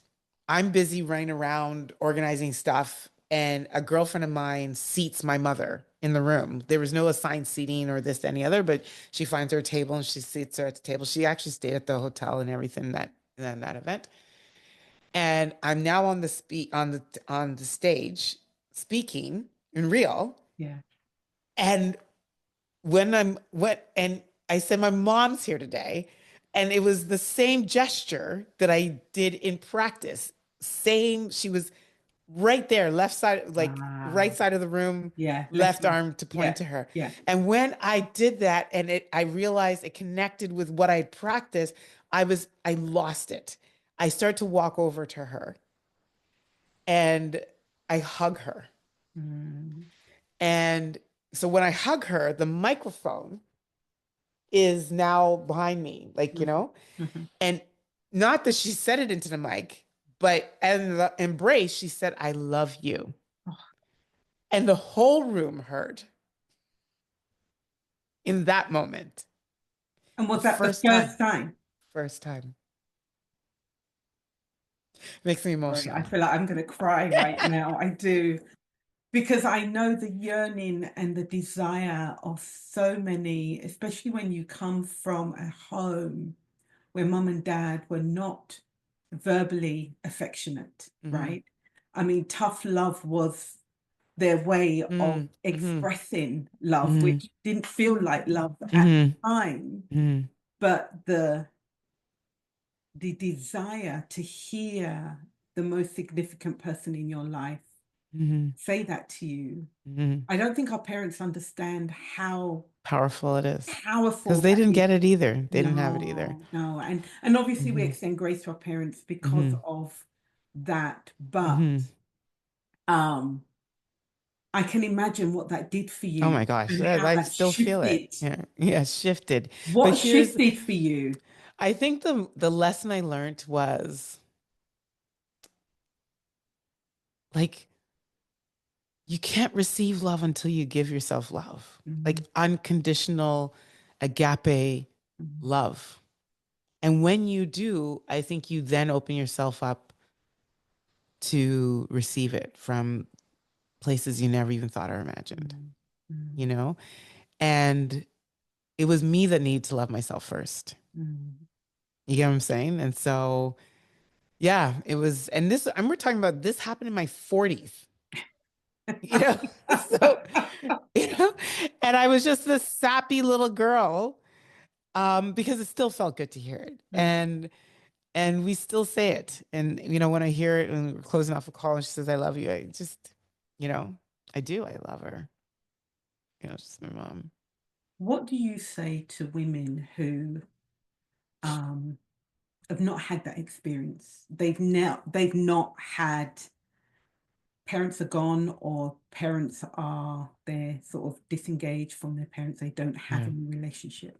I'm busy running around organizing stuff, and a girlfriend of mine seats my mother in the room. There was no assigned seating or this, any other, but she finds her a table and she seats her at the table. She actually stayed at the hotel and everything that event. And I'm now on the stage speaking in real. yeah. And and I said, my mom's here today. And it was the same gesture that I did in practice. Same, she was right there, left side, like right Wow. side of the room, Yeah. Left left hand. arm to point Yeah. to her. Yeah. And when I did that, and I realized it connected with what I had practiced, I lost it. I start to walk over to her and I hug her. Mm, And so when I hug her, the microphone is now behind me, like, mhm, mhm. and not that she said it into the mic, but in the embrace, she said, "I love you." Oh, And the whole room heard in that moment, and the was that the first first time, time? first time. Makes me Sorry, I emotional. feel like I'm going to cry right now. I do. Because I know the yearning and the desire of so many, especially when you come from a home where mum and dad were not verbally affectionate, Hmm. right? I mean, tough love was their way of Hmm. Hmm. expressing love, Hmm. which didn't feel like love at Hmm. the time, Hmm. but the desire to hear the most significant person in your life Hmm. say that to you. Hmm. I don't think our parents understand how Powerful it is. Because powerful they that didn't is. get it either. They didn't have it either. No, no. And obviously we Hmm. extend grace to our parents because Hmm. of that. But Hmm. um I can imagine what that did for Oh you my gosh, and how I that still feel it. shifted. Yeah, yeah, shifted. But What here's, shifted for you? I think the lesson I learned was like you can't receive love until you give yourself love. Like Mm, unconditional agape mm, love. And when you do, I think you then open yourself up to receive it from places you never even thought or imagined, mm, you mm, know? And it was me that needed to love myself first. mm. You get what I'm saying? And so, yeah, it was, and we're talking about this happened in my 40s, you know? So, you know, and I was just this sappy little girl, because it still felt good to hear it. Mm, And we still say it. And, when I hear it and we're closing off a call and she says, I love you, I just, you know, I do. I love her. You know, just my mom. What do you say to women who um, have not had that experience? They've not had parents are gone or parents are they're sort of disengaged from their parents. They don't have Yeah. any relationship.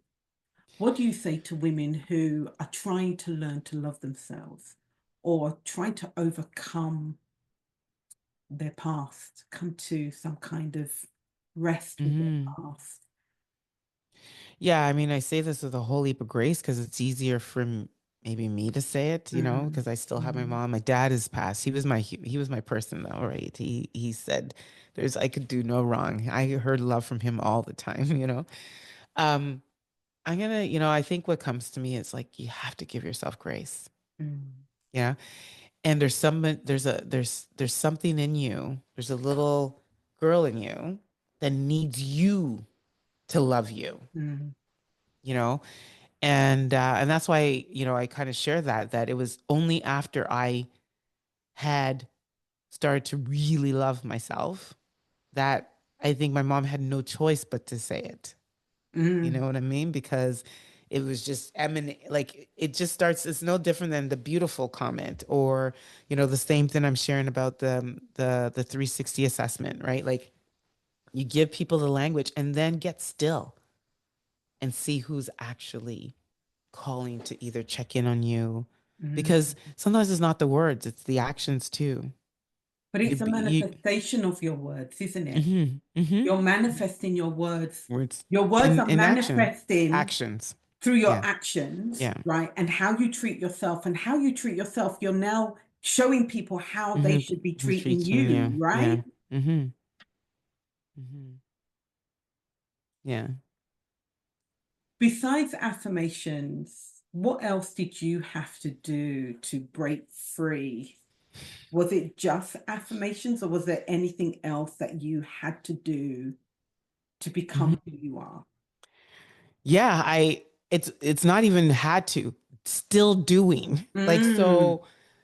What do you say to women who are trying to learn to love themselves or trying to overcome their past, come to some kind of rest with their Hmm. past? Yeah, I mean, I say this with a whole heap of grace because it's easier for maybe me to say it, you know, Mm, because I still have my mm, mom. My dad is passed. He was my person though, right? He said there's I could do no wrong. I heard love from him all the time, you know. Um, I'm gonna, you know, I think what comes to me is like you have to give yourself grace. mm, Yeah. And there's something in you. There's a little girl in you that needs you to love you, mm, you know? And that's why, you know, I kind of share that it was only after I had started to really love myself that I think my mom had no choice but to say it. You mm, know what I mean? Because it was just eminent, like it just starts, it's no different than the beautiful comment or, you know, the same thing I'm sharing about the 360 assessment, right? Like you give people the language and then get still and see who's actually calling to either check in on you. Because mm. sometimes it's not the words, it's the actions too. But You it's a be you manifestation of your words, isn't it? mm-hmm. You're manifesting your words. Words Your words are in action. manifesting Actions. through your Yeah. actions, Yeah. right? And how you treat yourself and how you treat yourself, you're now showing people how they Mm-hmm. should be Who's treating treating you, you? Yeah. right? Mm-hmm. Mm-hmm. Yeah. Besides affirmations, what else did you have to do to break free? Was it just affirmations or was there anything else that you had to do to become Mm-hmm. who you are? Yeah, it's not even had to, still doing. Like Mm,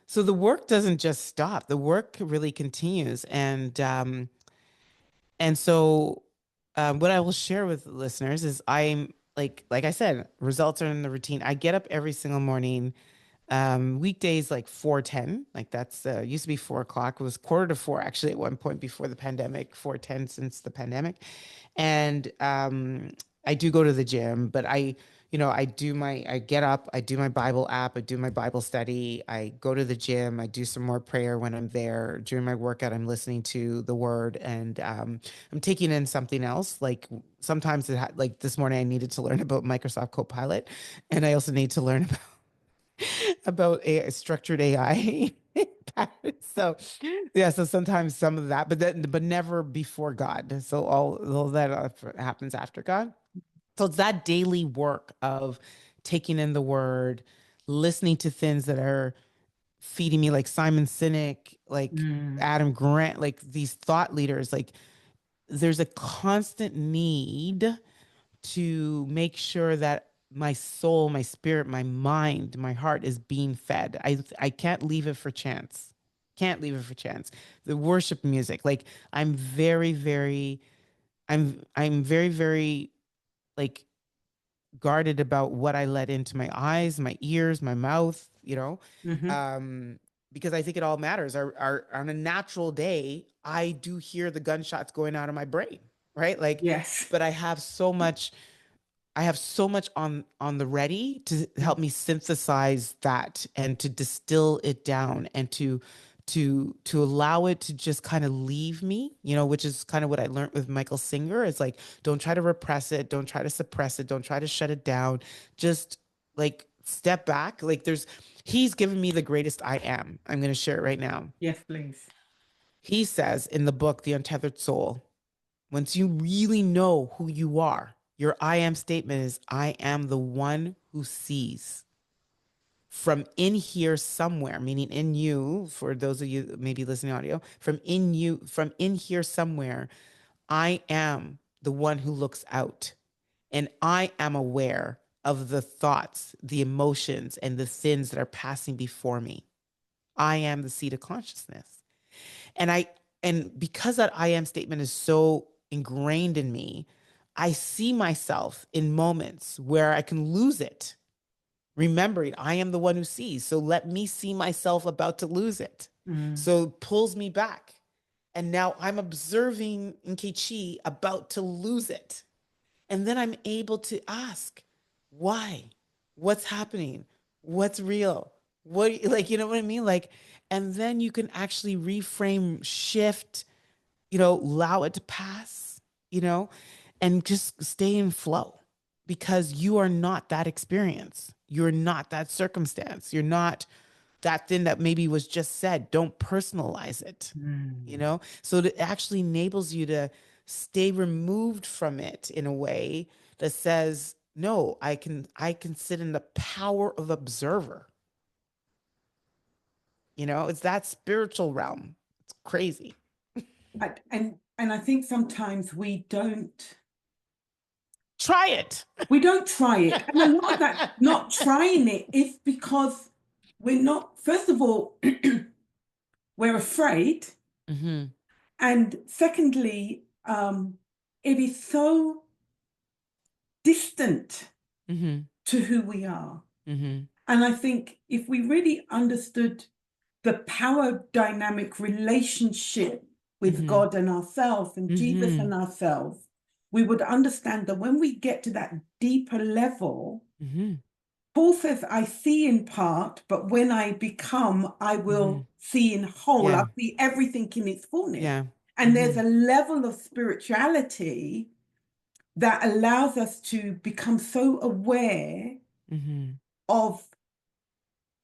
so the work doesn't just stop. The work really continues. And so what I will share with listeners is I'm like I said, results are in the routine. I get up every single morning. Weekdays like 4:10, like that's used to be 4 o'clock. It was quarter to four actually at one point before the pandemic, 4:10 since the pandemic. And I do go to the gym, but you know, I get up, I do my Bible app, I do my Bible study, I go to the gym, I do some more prayer when I'm there. During my workout, I'm listening to the word and I'm taking in something else. Like sometimes like this morning, I needed to learn about Microsoft Copilot, and I also need to learn about a structured AI patterns. So yeah, so sometimes some of that, but never before God. So all that happens after God. So it's that daily work of taking in the word, listening to things that are feeding me, like Simon Sinek, like mm, Adam Grant, like these thought leaders. Like there's a constant need to make sure that my soul, my spirit, my mind, my heart is being fed. I can't leave it for chance. Can't leave it for chance. The worship music, like I'm very, very like guarded about what I let into my eyes, my ears, my mouth, you know, hmm. um, because I think it all matters. On a natural day, I do hear the gunshots going out of my brain, right? Like, Yes. but I have so much on the ready to help me synthesize that and to distill it down and to allow it to just kind of leave me, you know, which is kind of what I learned with Michael Singer. It's like don't try to repress it, don't try to suppress it, don't try to shut it down. Just like step back. Like he's given me the greatest I am. I'm going to share it right now. Yes, please. He says in the book The Untethered Soul, once you really know who you are, your I am statement is I am the one who sees. From in here somewhere, meaning in you, for those of you maybe listening audio, from in here somewhere, I am the one who looks out. And I am aware of the thoughts, the emotions, and the things that are passing before me. I am the seat of consciousness. And I and because that I am statement is so ingrained in me, I see myself in moments where I can lose it, remembering I am the one who sees. So let me see myself about to lose it. Mm. So it pulls me back. And now I'm observing Nkechi about to lose it. And then I'm able to ask, why? What's happening? What's real? What, like, you know what I mean? Like, and then you can actually reframe, shift, allow it to pass, you know, and just stay in flow because you are not that experience. You're not that circumstance. You're not that thing that maybe was just said. Don't personalize it, Mm. So it actually enables you to stay removed from it in a way that says, no, I can sit in the power of observer. It's that spiritual realm. It's crazy. And I think sometimes Try it. we don't try it. And a lot of that not trying it is because we're not, first of all, we're afraid. Mm-hmm. And secondly, it is so distant Mm-hmm. to who we are. Mm-hmm. And I think if we really understood the power dynamic relationship with Mm-hmm. God and ourselves and Jesus Mm-hmm. and ourselves, we would understand that when we get to that deeper level, Mm-hmm. Paul says, I see in part, but when I become, I Mm-hmm. will see in whole. Yeah. I'll see everything in its fullness. Yeah. And there's Mm-hmm. a level of spirituality that allows us to become so aware Mm-hmm. of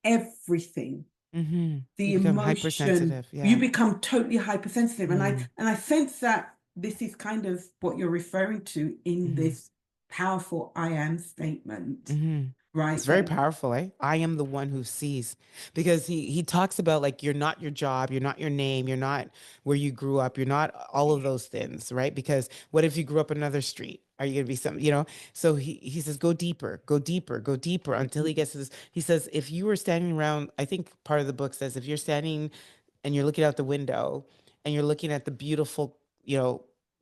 everything, Mm-hmm. You the become emotion. hypersensitive. You Yeah. become totally hypersensitive. And I Mm. and I sense that this is kind of what you're referring to in Mm-hmm. this powerful I am statement, Mm-hmm. It's right? very That powerful, eh? I am the one who sees because he talks about like you're not your job, you're not your name, you're not where you grew up, you're not all of those things, right? Because what if you grew up in another street? Are you gonna be some, So he says go deeper, go deeper, go deeper until he gets to this. He says if you were standing around, I think part of the book says if you're standing and you're looking out the window and you're looking at the beautiful,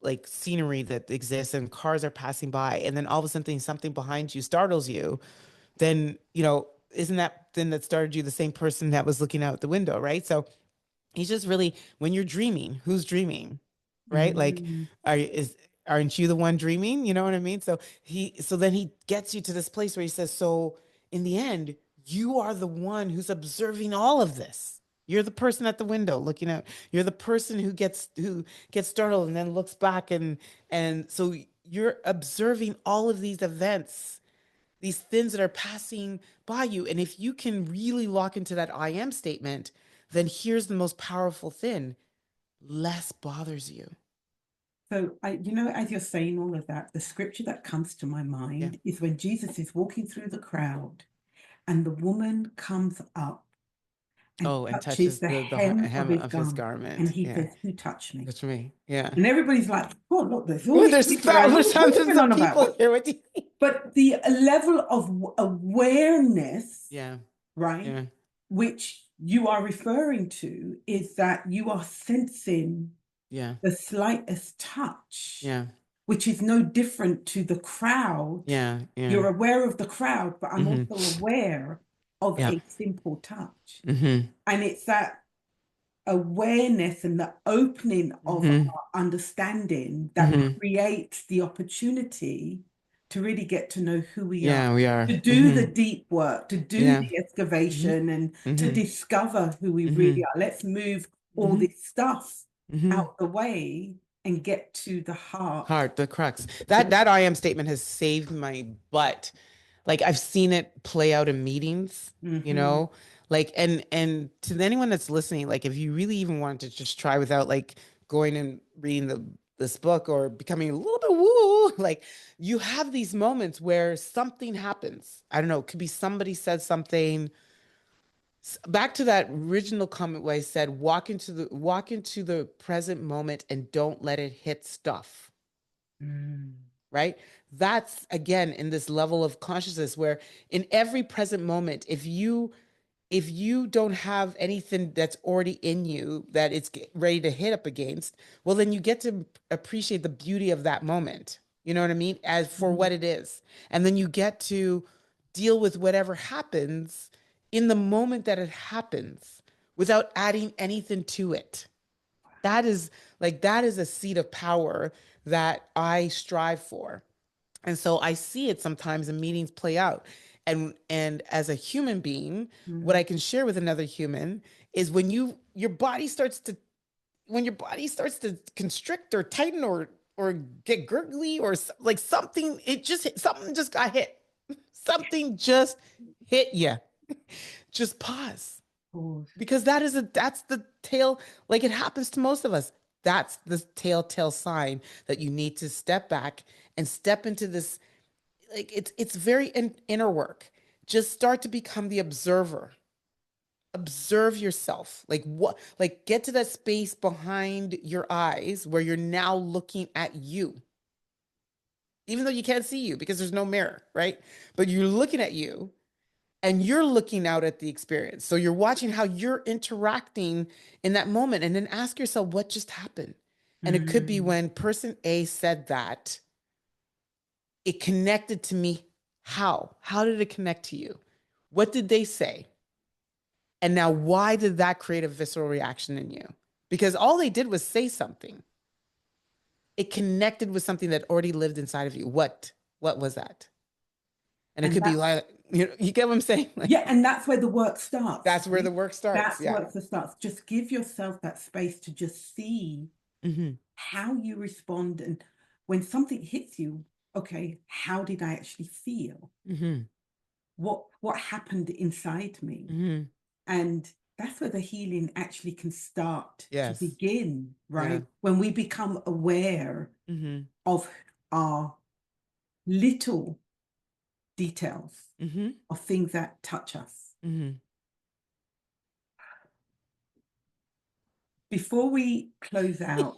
like scenery that exists and cars are passing by, and then all of a sudden something behind you startles you, then, isn't that thing that started you the same person that was looking out the window, right? So he's just really, when you're dreaming, who's dreaming, right? Like, mm, aren't you the one dreaming? You know what I mean? So then he gets you to this place where he says, so in the end, you are the one who's observing all of this. You're the person at the window looking out. You're the person who gets startled and then looks back and so you're observing all of these events, these things that are passing by you. And if you can really lock into that I am statement, then here's the most powerful thing: less bothers you. so as you're saying all of that, the scripture that comes to my Yeah. mind is when Jesus is walking through the crowd and the woman comes up and Oh, and touches touches the the hem of hem his of his garment. And garment. he Yeah. says, who touched me? That's me. Yeah. And everybody's like, oh, look, there's all Well, these there's people around. there's What are you thousands going of on about? people here. What do you But the level of awareness, Yeah. right, Yeah. which you are referring to is that you are sensing Yeah. the slightest touch, Yeah. which is no different to the crowd. Yeah. Yeah. You're aware of the crowd, but I'm Mm-hmm. also aware of Yeah. a simple touch. Mm-hmm. And it's that awareness and the opening of Mm-hmm. our understanding that Mm-hmm. creates the opportunity to really get to know who we are, Yeah, we are. to do the Mm-hmm. deep work, to do Yeah. the Mm-hmm. excavation, and to Mm-hmm. discover who we Mm-hmm. really are. Let's move all Mm-hmm. this stuff Mm-hmm. out the way and get to the heart. Heart, the crux. That I am statement has saved my butt. Like I've seen it play out in meetings, Mm-hmm. like and to anyone that's listening, like if you really even wanted to just try without like going and reading this book or becoming a little bit woo, like you have these moments where something happens. I don't know, it could be somebody said something back to that original comment where I said walk into the present moment and don't let it hit stuff, Mm. right? That's again in this level of consciousness where in every present moment, if you if you don't have anything that's already in you that it's ready to hit up against, well, then you get to appreciate the beauty of that moment. You know what I mean? As for Mhm. what it is. And then you get to deal with whatever happens in the moment that it happens without adding anything to it. That is that is a seat of power that I strive for. And so I see it sometimes in meetings play out. And as a human being, what I Mm. can share with another human is when your body starts to when your body starts to constrict or tighten or get gurgly or like something, something just got hit. Something just hit you. Just pause. Pause. Because that's the tail, like it happens to most of us. That's the telltale sign that you need to step back and step into this, like it's very inner work. Just start to become the observer. Observe yourself. Like what, like get to that space behind your eyes where you're now looking at you. Even though you can't see you because there's no mirror, right? But you're looking at you and you're looking out at the experience. So you're watching how you're interacting in that moment and then ask yourself what just happened. And it could be Mm. when person A said that, it connected to me. How? How did it connect to you? What did they say? And now, why did that create a visceral reaction in you? Because all they did was say something. It connected with something that already lived inside of you. What was that? And it And could be that's, like, you get what I'm saying? yeah, Like and that's where the work starts, that's where the right? work starts. That's Yeah. where it starts. Just give yourself that space to just see Mm-hmm. how you respond. And when something hits you, okay, how did I actually feel? Mm-hmm. What happened inside me? Mm-hmm. And that's where the healing actually can start to Yes. begin, Yeah. right? When we become aware Mm-hmm. of our little details Mm-hmm. of things that touch us. Mm-hmm. Before we close out,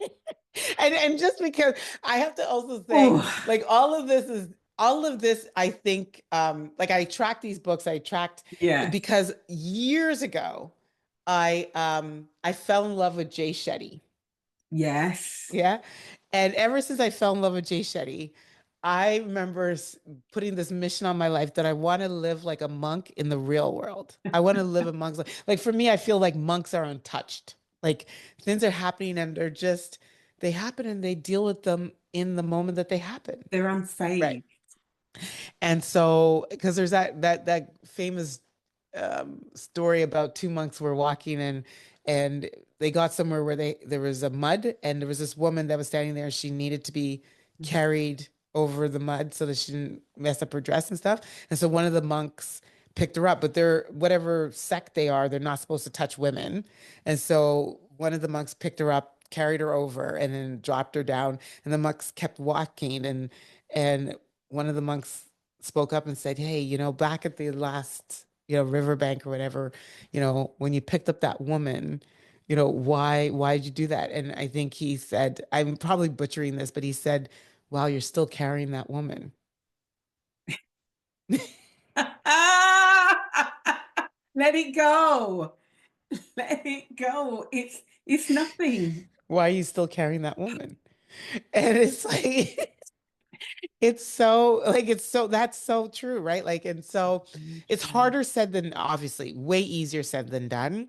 And just because I have to also say, oh, like all of this, I think, like I tracked these books, I tracked yes, because years ago, I fell in love with Jay Shetty. yes, Yeah. And ever since I fell in love with Jay Shetty, I remember putting this mission on my life that I want to live like a monk in the real world. I want to live amongst, like for me, I feel like monks are untouched. Like things are happening and they happen and they deal with them in the moment that they happen. they're Right. unfazed. And so, because there's that famous story about two monks were walking and they got somewhere where there was a mud and there was this woman that was standing there. She needed to be carried over the mud so that she didn't mess up her dress and stuff. And so one of the monks picked her up, but they're whatever sect they are, they're not supposed to touch women. And so one of the monks picked her up, carried her over, and then dropped her down. And the monks kept walking and one of the monks spoke up and said, "Hey, back at the last, riverbank or whatever, when you picked up that woman, why did you do that?" And I think he said, I'm probably butchering this, but he said, "Wow, you're still carrying that woman." Let it go. Let it go. It's nothing. Why are you still carrying that woman? And it's like it's so that's so true, right? Like, and so it's harder said than obviously way easier said than done.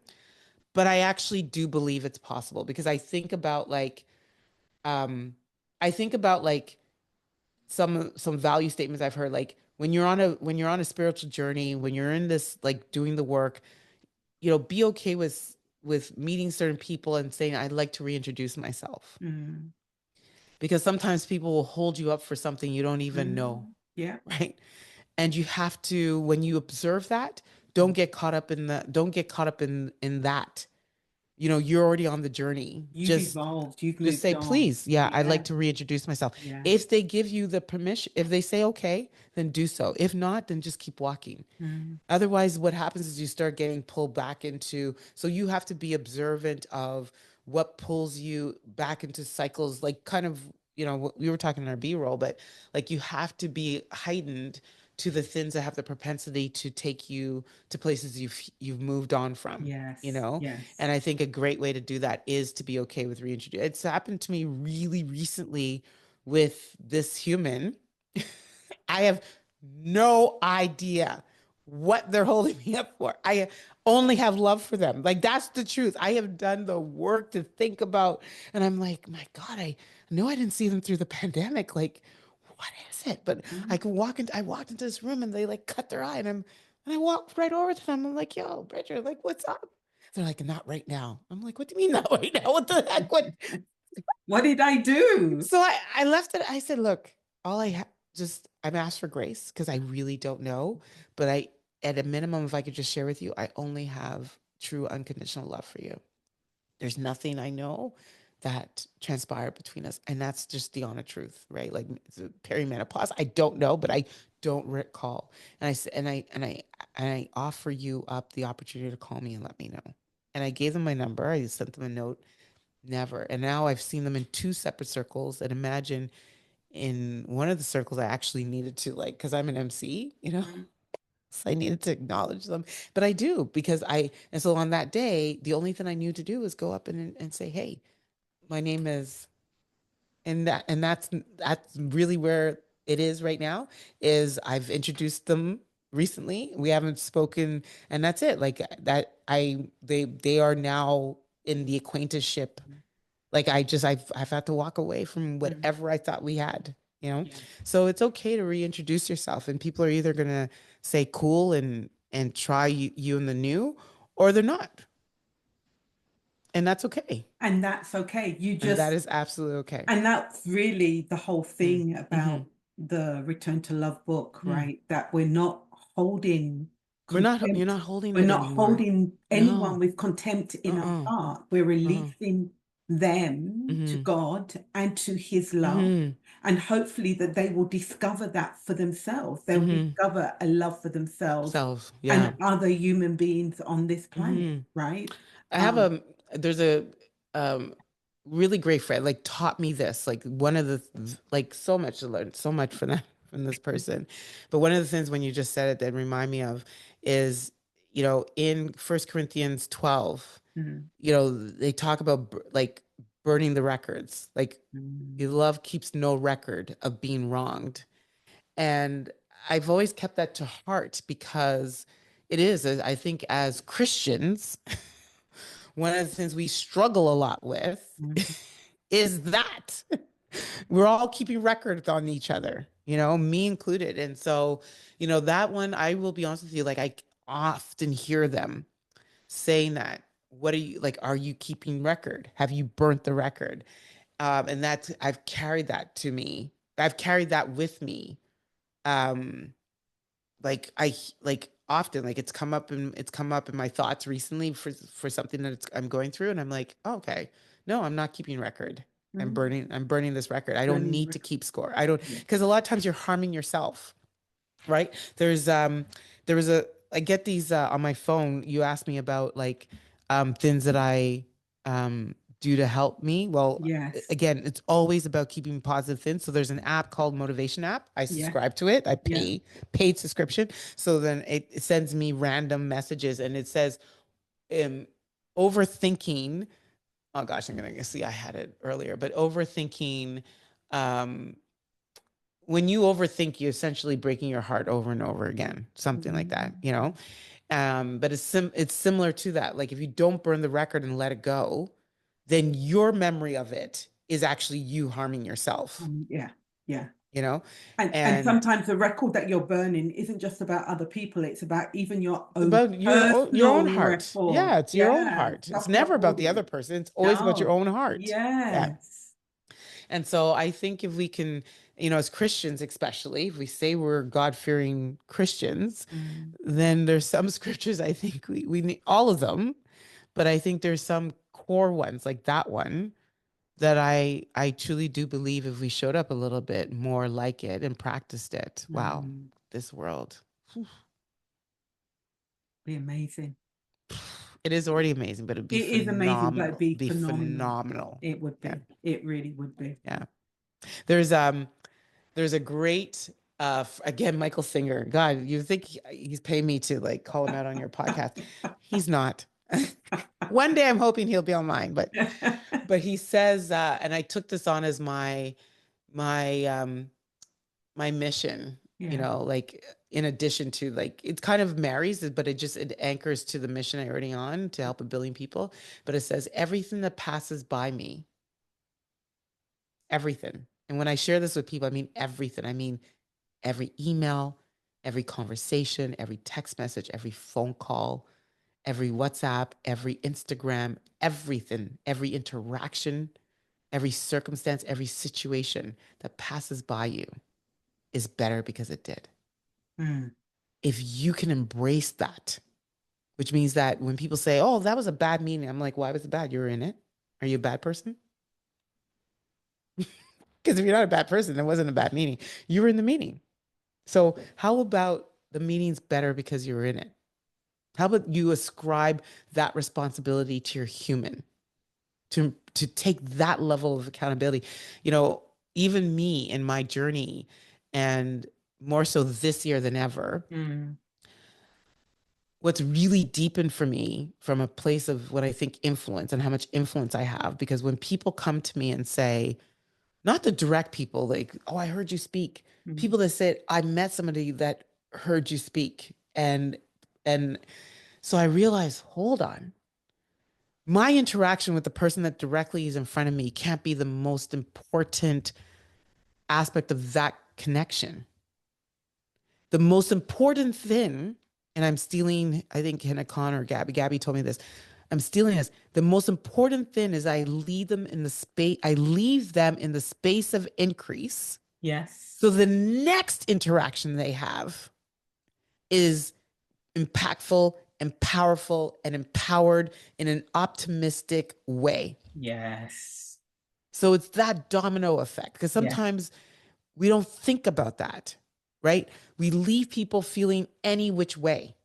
But I actually do believe it's possible because um I think about like some value statements I've heard, like when you're on a spiritual journey, when you're in this like doing the work, be okay with meeting certain people and saying I'd like to reintroduce myself. Mm. Because sometimes people will hold you up for something you don't even know, Mm. Yeah. right? And you have to, when you observe that, don't get caught up in that. You're already on the journey. You've evolved. You've Just moved say, on. please, yeah, I'd like Yeah. to reintroduce myself. Yeah. If they give you the permission, if they say okay, then do so. If not, then just keep walking. Mm. Otherwise, what happens is you start getting pulled back into, so you have to be observant of what pulls you back into cycles, like kind of, we were talking in our B roll, but like you have to be heightened to the things that have the propensity to take you to places you've moved on from, you Yes. know? Yes. And I think a great way to do that is to be okay with reintroduce. It's happened to me really recently with this human. I have no idea what they're holding me up for. I only have love for them. Like that's the truth. I have done the work to think about, and I'm like, my God, I know I didn't see them through the pandemic. Like, what is it? But I Mm. could walk into, I walked into this room and they like cut their eye, and I walked right over to them. I'm like, yo, Bridget, like, what's up? They're like, not right now. I'm like, what do you mean not right now? What the heck? What? What did I do? So I left it. I said, look, all I just, I've asked for grace because I really don't know. But at a minimum, if I could just share with you, I only have true unconditional love for you. There's nothing I know that transpired between us. And that's just the honest truth, right? Like it's a perimenopause. I don't know, but I don't recall. And I said, and I offer you up the opportunity to call me and let me know. And I gave them my number. I sent them a note. Never. And now I've seen them in two separate circles. And imagine in one of the circles, I actually needed to, like, because I'm an MC, you know, Mm. so I needed to acknowledge them. But I do because and so on that day, the only thing I knew to do was go up and say, hey, my name is, and that's really where it is right now, is I've introduced them recently. We haven't spoken, and that's it. Like that, they are now in the acquaintanceship. Like I've had to walk away from Mm. whatever I thought we had, you know? Yeah. So it's okay to reintroduce yourself, and people are either gonna say cool and try you in the new, or they're not. And that's okay. And that's okay. You And that just, is absolutely okay. and that's really the whole Mm. thing Hmm. about the Return to Love book, Mm. right? That we're not holding You're contempt. not holding We're it not anymore. holding anyone No. with contempt in our Uh-uh. heart. We're Uh-uh. releasing them to Hmm. God and to His love. Hmm. And hopefully that they will discover that for themselves. They'll Hmm. discover a love for themselves Self. Yeah. and other human beings on this planet, Hmm. right? I have Um, there's a um really great friend, like taught me this, like one of the, like so much to learn, so much from that, from this person. But one of the things when you just said it that remind me of is, in First Corinthians 12, mm, they talk about like burning the records, like your mm, love keeps no record of being wronged. And I've always kept that to heart because it is, I think, as Christians, one of the things we struggle a lot with mm, is that we're all keeping records on each other, me included. And so, that one, I will be honest with you, like I often hear them saying that. What are you like? Are you keeping record? Have you burnt the record? And that's, I've carried that to me. I've carried that with me. Um, like like often, like it's come up in my thoughts recently for something that I'm going through, and I'm like, oh, okay, no, I'm not keeping record. i'm mm. burning i'm burning this record. I don't Burning need to record. keep score. I don't, Yeah. because a lot of times you're harming yourself, right? There was a I get these on my phone. You asked me about like things that I do to help me. Well, Yes. again, it's always about keeping positive things. So there's an app called Motivation app. I Yeah. subscribe to it. I Yeah. pay paid subscription. So then it sends me random messages, and it says um overthinking. Oh gosh, I'm gonna see, I had it earlier, but overthinking, um when you overthink, you're essentially breaking your heart over and over again, something like that, Mm. but it's similar to that. Like if you don't burn the record and let it go, then your memory of it is actually you harming yourself, Yeah. Yeah. you know And and sometimes the record that you're burning isn't just about other people, it's about even your it's own about your own personal heart. record. Yeah, it's your own Yeah. heart. It's Stop never about the other recording. person. It's always about your No. own heart. Yeah. Yes. And so I think if we can, as Christians, especially if we say we're God-fearing Christians, Mm. then there's some scriptures I think we need all of them, but I think there's some core ones like that one that I truly do believe if we showed up a little bit more like it and practiced it, wow, Mm. this world, Be amazing. it is already amazing, but it'd be It is amazing, but it'd phenomenal. be Be phenomenal. phenomenal. It would Yeah. be. It really would be. Yeah. There's there's a great Again, Michael Singer. God, you think he's paying me to like call him out on your podcast? He's not. One day I'm hoping he'll be on mine, but he says, and I took this on as my my mission, Yeah. like in addition to like it kind of marries it, but it anchors to the mission I already on to help a billion people. But it says everything that passes by me, everything. And when I share this with people, I mean everything. I mean every email, every conversation, every text message, every phone call, every WhatsApp, every Instagram, everything, every interaction, every circumstance, every situation that passes by you is better because it did. Mm. If you can embrace that, which means that when people say, "Oh, that was a bad meeting," I'm like, "Why was it bad? You were in it. Are you a bad person?" Because if you're not a bad person, it wasn't a bad meeting. You were in the meeting. So how about the meeting's better because you were in it? How about you ascribe that responsibility to your human to take that level of accountability? Even me in my journey, and more so this year than ever, Mm. what's really deepened for me from a place of what I think influence and how much influence I have. Because when people come to me and say, not the direct people, like, "Oh, I heard you speak," Mm. people that said, "I met somebody that heard you speak." And so I realized, hold on, my interaction with the person that directly is in front of me can't be the most important aspect of that connection. The most important thing, and I'm stealing, I think Hannah Khan or Gabby told me this. I'm stealing this. The most important thing is I leave them in the space, I leave them in the space of increase. Yes. So the next interaction they have is impactful and powerful and empowered in an optimistic way. Yes. So it's that domino effect because Yes. sometimes we don't think about that, right? We leave people feeling any which way.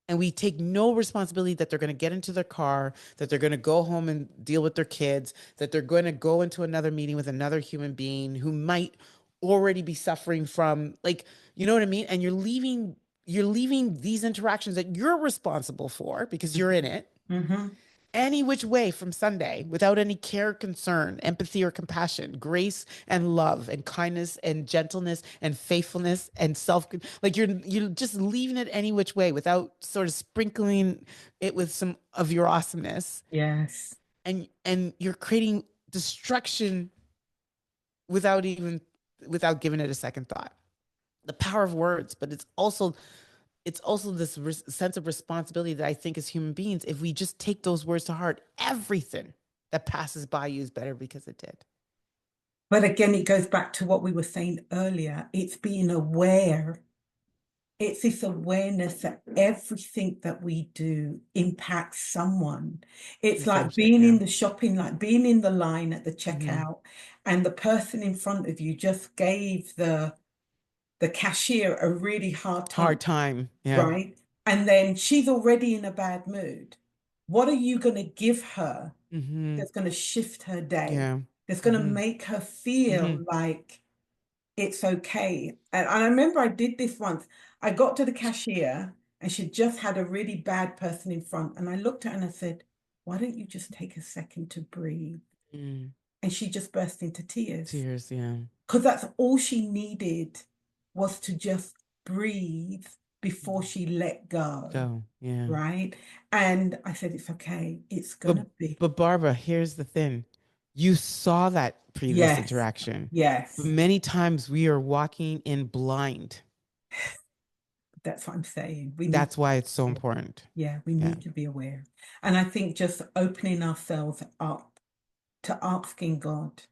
And we take no responsibility that they're going to get into their car, that they're going to go home and deal with their kids, that they're going to go into another meeting with another human being who might already be suffering from, like, you know what I mean? And you're leaving these interactions that you're responsible for because you're in it Mm-hmm. any which way from Sunday without any care, concern, empathy, or compassion, grace and love and kindness and gentleness and faithfulness and self, like you're just leaving it any which way without sort of sprinkling it with some of your awesomeness, Yes. and you're creating destruction without even without giving it a second thought. The power of words, but it's also this sense of responsibility that I think as human beings, if we just take those words to heart, everything that passes by you is better because it did. But again, it goes back to what we were saying earlier. It's being aware. It's this awareness that everything that we do impacts someone. It's like Essentially, being yeah. in the shopping, like being in the line at the Mm-hmm. checkout, and the person in front of you just gave the cashier a really hard time, Hard time. Yeah. right? And then she's already in a bad mood. What are you going to give her Mm-hmm. that's going to shift her day? Yeah. That's going to Mm-hmm. make her Mm-hmm. feel like it's okay. And I remember I did this once. I got to the cashier and she just had a really bad person in front. And I looked at her and I said, why don't you just take a second to breathe? Mm. And she just burst into tears Tears. Yeah. because that's all she needed was to just breathe before Mm. she let go. Go. Yeah. Right. And I said, it's okay. It's But gonna be. but Barbara, here's the thing. You saw that previous Yes. interaction. But Yes. many times we are walking in blind. That's what I'm saying. We need That's why it's so to, important. yeah, we Yeah. need to be aware. And I think just opening ourselves up to asking God,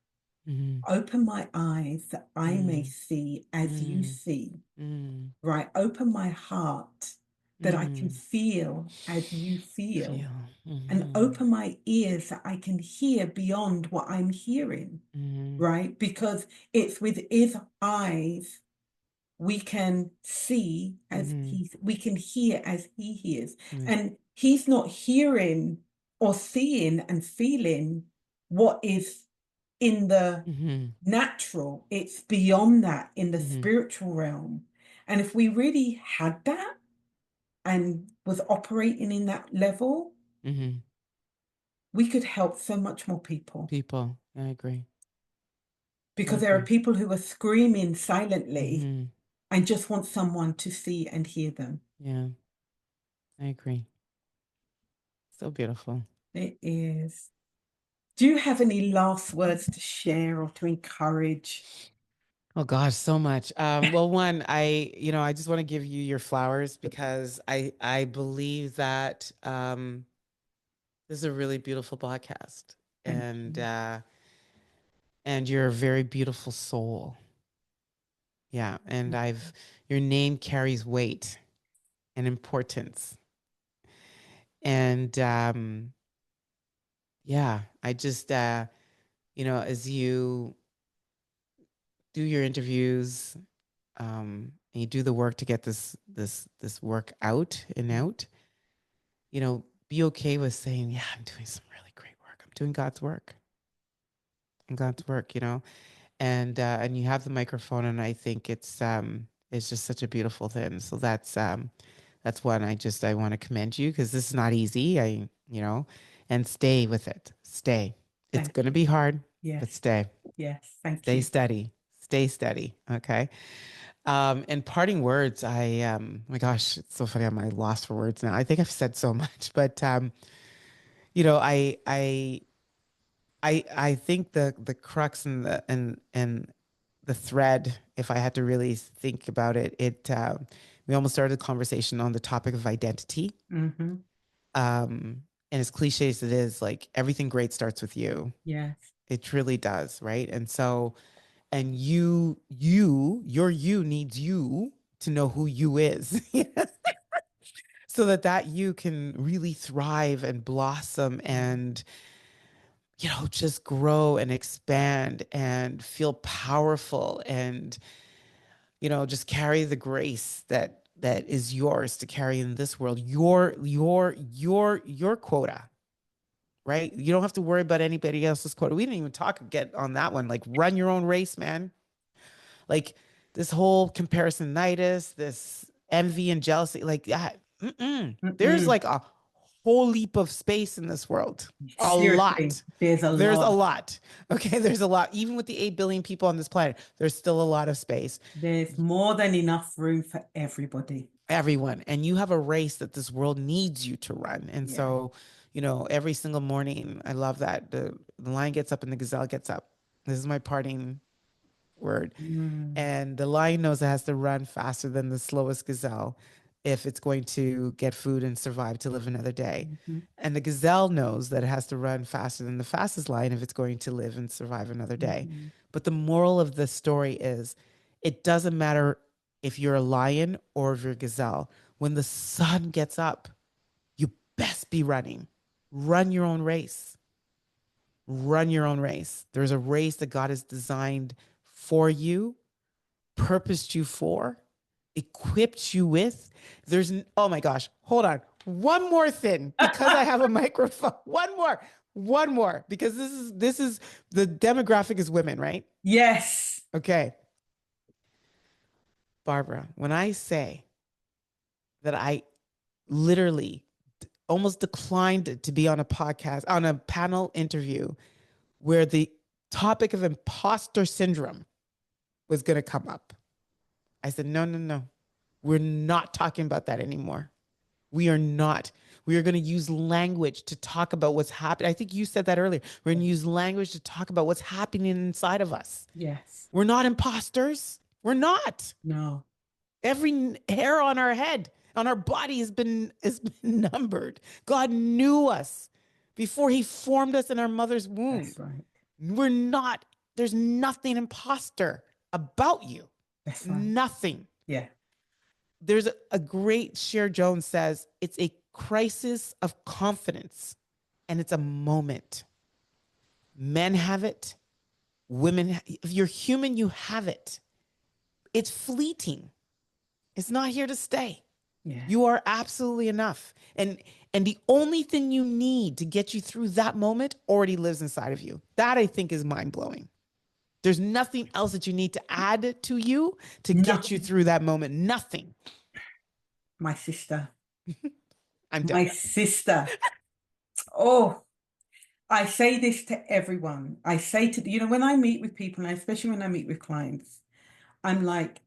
Mm-hmm. open my eyes that I may Mm, see as you mm, see, mm, right? Open my heart that I can mm. feel as you feel, Feel. and Mm-hmm. open my ears that I can hear beyond what I'm hearing, Mm-hmm. right? Because it's with his eyes we can see as Mm-hmm. we can hear as he hears. Mm, And he's not hearing or seeing and feeling what is in the Mm-hmm. natural, it's beyond that in the Mm-hmm. spiritual realm. And if we really had that and was operating in that level, Mm-hmm. we could help so much more people. People. I agree. I Because there are agree. people who are screaming silently Mm-hmm. and just want someone to see and hear them. Yeah, I agree. So beautiful. It is. Do you have any last words to share or to encourage? Oh gosh, so much. Well, one, I just want to give you your flowers because I believe that this is a really beautiful podcast, Thank and you. uh, and you're a very beautiful soul. Yeah, and I've your name carries weight and importance, and yeah, I just as you do your interviews, and you do the work to get this work out and out, be okay with saying, yeah, I'm doing some really great work. I'm doing God's work and God's work, and you have the microphone, and I think it's just such a beautiful thing. So that's one I want to commend you because this is not easy. And stay with it. Stay. It's Thank gonna you. be hard, but Yes. stay. Yes. Thank Stay you. steady. Stay steady. Okay. And parting words, my gosh, it's so funny. I'm at lost for words now. I think I've said so much, but you know, I think the crux and the thread, if I had to really think about it, we almost started a conversation on the topic of identity. Hmm. And as cliche as it is, like everything great starts with you. Yes. It truly does, right? And so, and your you needs you to know who you is. So that you can really thrive and blossom and just grow and expand and feel powerful and just carry the grace that is yours to carry in this world, your quota, right? You don't have to worry about anybody else's quota. We didn't even get on that one. Like, run your own race, man. Like, this whole comparisonitis, this envy and jealousy, like that. There's Mm-mm. like a whole leap of space in this world. A Seriously, lot. there's a There's a lot. lot. Okay. There's a lot. Even with the 8 billion people on this planet, there's still a lot of space. There's more than enough room for everybody. Everyone. And you have a race that this world needs you to run. And Yeah. so, every single morning, I love that the lion gets up and the gazelle gets up. This is my parting word. Mm. And the lion knows it has to run faster than the slowest gazelle if it's going to get food and survive to live another day. Mhm. And the gazelle knows that it has to run faster than the fastest lion if it's going to live and survive another day. Mhm. But the moral of the story is it doesn't matter if you're a lion or if you're a gazelle. When the sun gets up, you best be running. Run your own race. Run your own race. There's a race that God has designed for you, purposed you for, equipped you with. Oh my gosh, hold on. One more thing, because I have a microphone. One more, because this is the demographic is women, right? Yes. Okay. Barbara, when I say that I literally almost declined to be on a podcast, on a panel interview where the topic of imposter syndrome was going to come up, I said, no, no, no. We're not talking about that anymore. We are not. We are going to use language to talk about what's happening. I think you said that earlier. We're going to use language to talk about what's happening inside of us. Yes. We're not imposters. We're not. No. Every hair on our head, on our body has been numbered. God knew us before he formed us in our mother's womb. That's right. We're not, there's nothing imposter about you. That's right. Nothing. Yeah. There's a great Cher Jones says it's a crisis of confidence and it's a moment. Men have it, women, if you're human, you have it. It's fleeting. It's not here to stay. Yeah. You are absolutely enough. And the only thing you need to get you through that moment already lives inside of you. That I think is mind blowing. There's nothing else that you need to add to you to get you Nothing. through that moment. Nothing. My sister. I'm My done. sister. Oh, I say this to everyone. I say to, when I meet with people, and especially when I meet with clients, I'm like,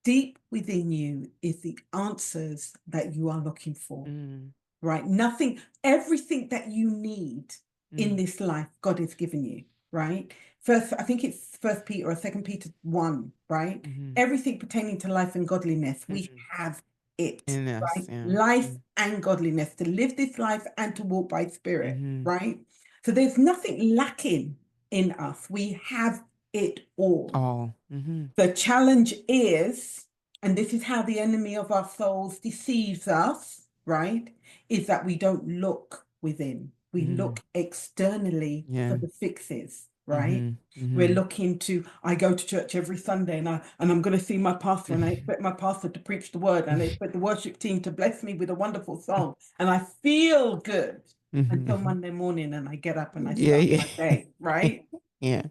deep within you is the answers that you are looking for, Mm, right? Nothing, everything that you need in mm, this life, God has given you, right? First, I think it's First Peter or Second Peter 1, right? mm-hmm, Everything pertaining to life and godliness, we mm-hmm. have it, In us, right? yeah. Life and godliness, to live this life and to walk by spirit, Mm-hmm. right? So there's nothing lacking in us. We have it all. All. Mm-hmm. The challenge is, and this is how the enemy of our souls deceives us, right? Is that we don't look within. We Mm-hmm. look externally for Yeah. the fixes, right? Mm-hmm. We're Mm-hmm. looking to, I go to church every Sunday and I'm going to see my pastor and I expect my pastor to preach the word and I expect the worship team to bless me with a wonderful song and I feel good until Mm-hmm. Monday morning and I get up and I Yeah, start yeah. my day, right? Yeah.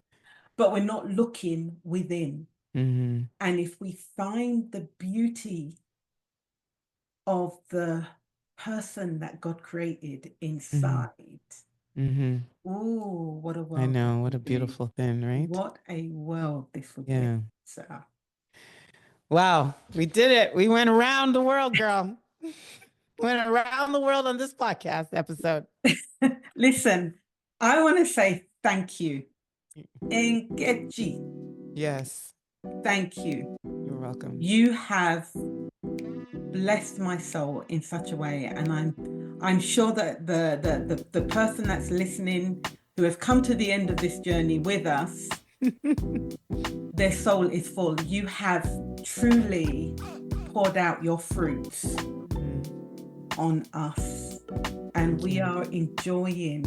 But we're not looking within. Mm-hmm. And if we find the beauty of the person that God created Mm-hmm. inside, Mm-hmm. oh, what a I world this know. What a would be. beautiful thing, right? What a world this would be. Yeah. So, Wow. We did it. We went around the world, girl. Went around the world on this podcast episode. listen, I want to say thank you. Nkechi, Yes. thank you. You're welcome. You have blessed my soul in such a way, and I'm sure that the person that's listening who has come to the end of this journey with us, their soul is full. You have truly poured out your fruits on us, and we are enjoying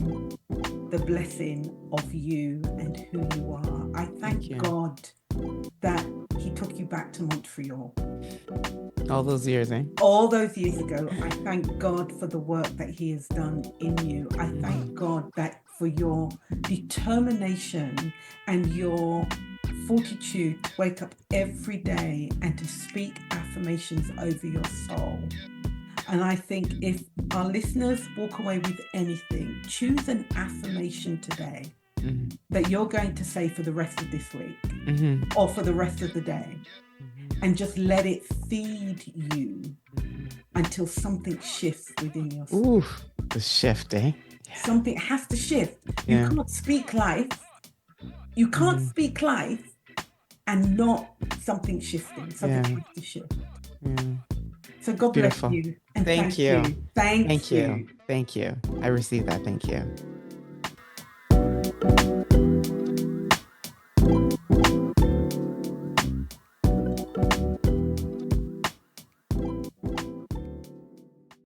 the blessing of you and who you are. I Thank thank you. God that He took you back to Montreal All those years, eh? all those years ago. I thank God for the work that He has done in you. I thank God that for your determination and your fortitude to wake up every day and to speak affirmations over your soul. And I think if our listeners walk away with anything, choose an affirmation today that you're going to say for the rest of this week or for the rest of the day, and just let it feed you until something shifts within your soul. Ooh, the shift, eh? Yeah. Something has to shift. You Yeah. can't speak life. You can't speak life and not something shifting. Something Yeah. has to shift. Yeah. So God bless Beautiful. you and Thank thank you. you. Thank Thank you. you. Thank you. I received that. Thank you.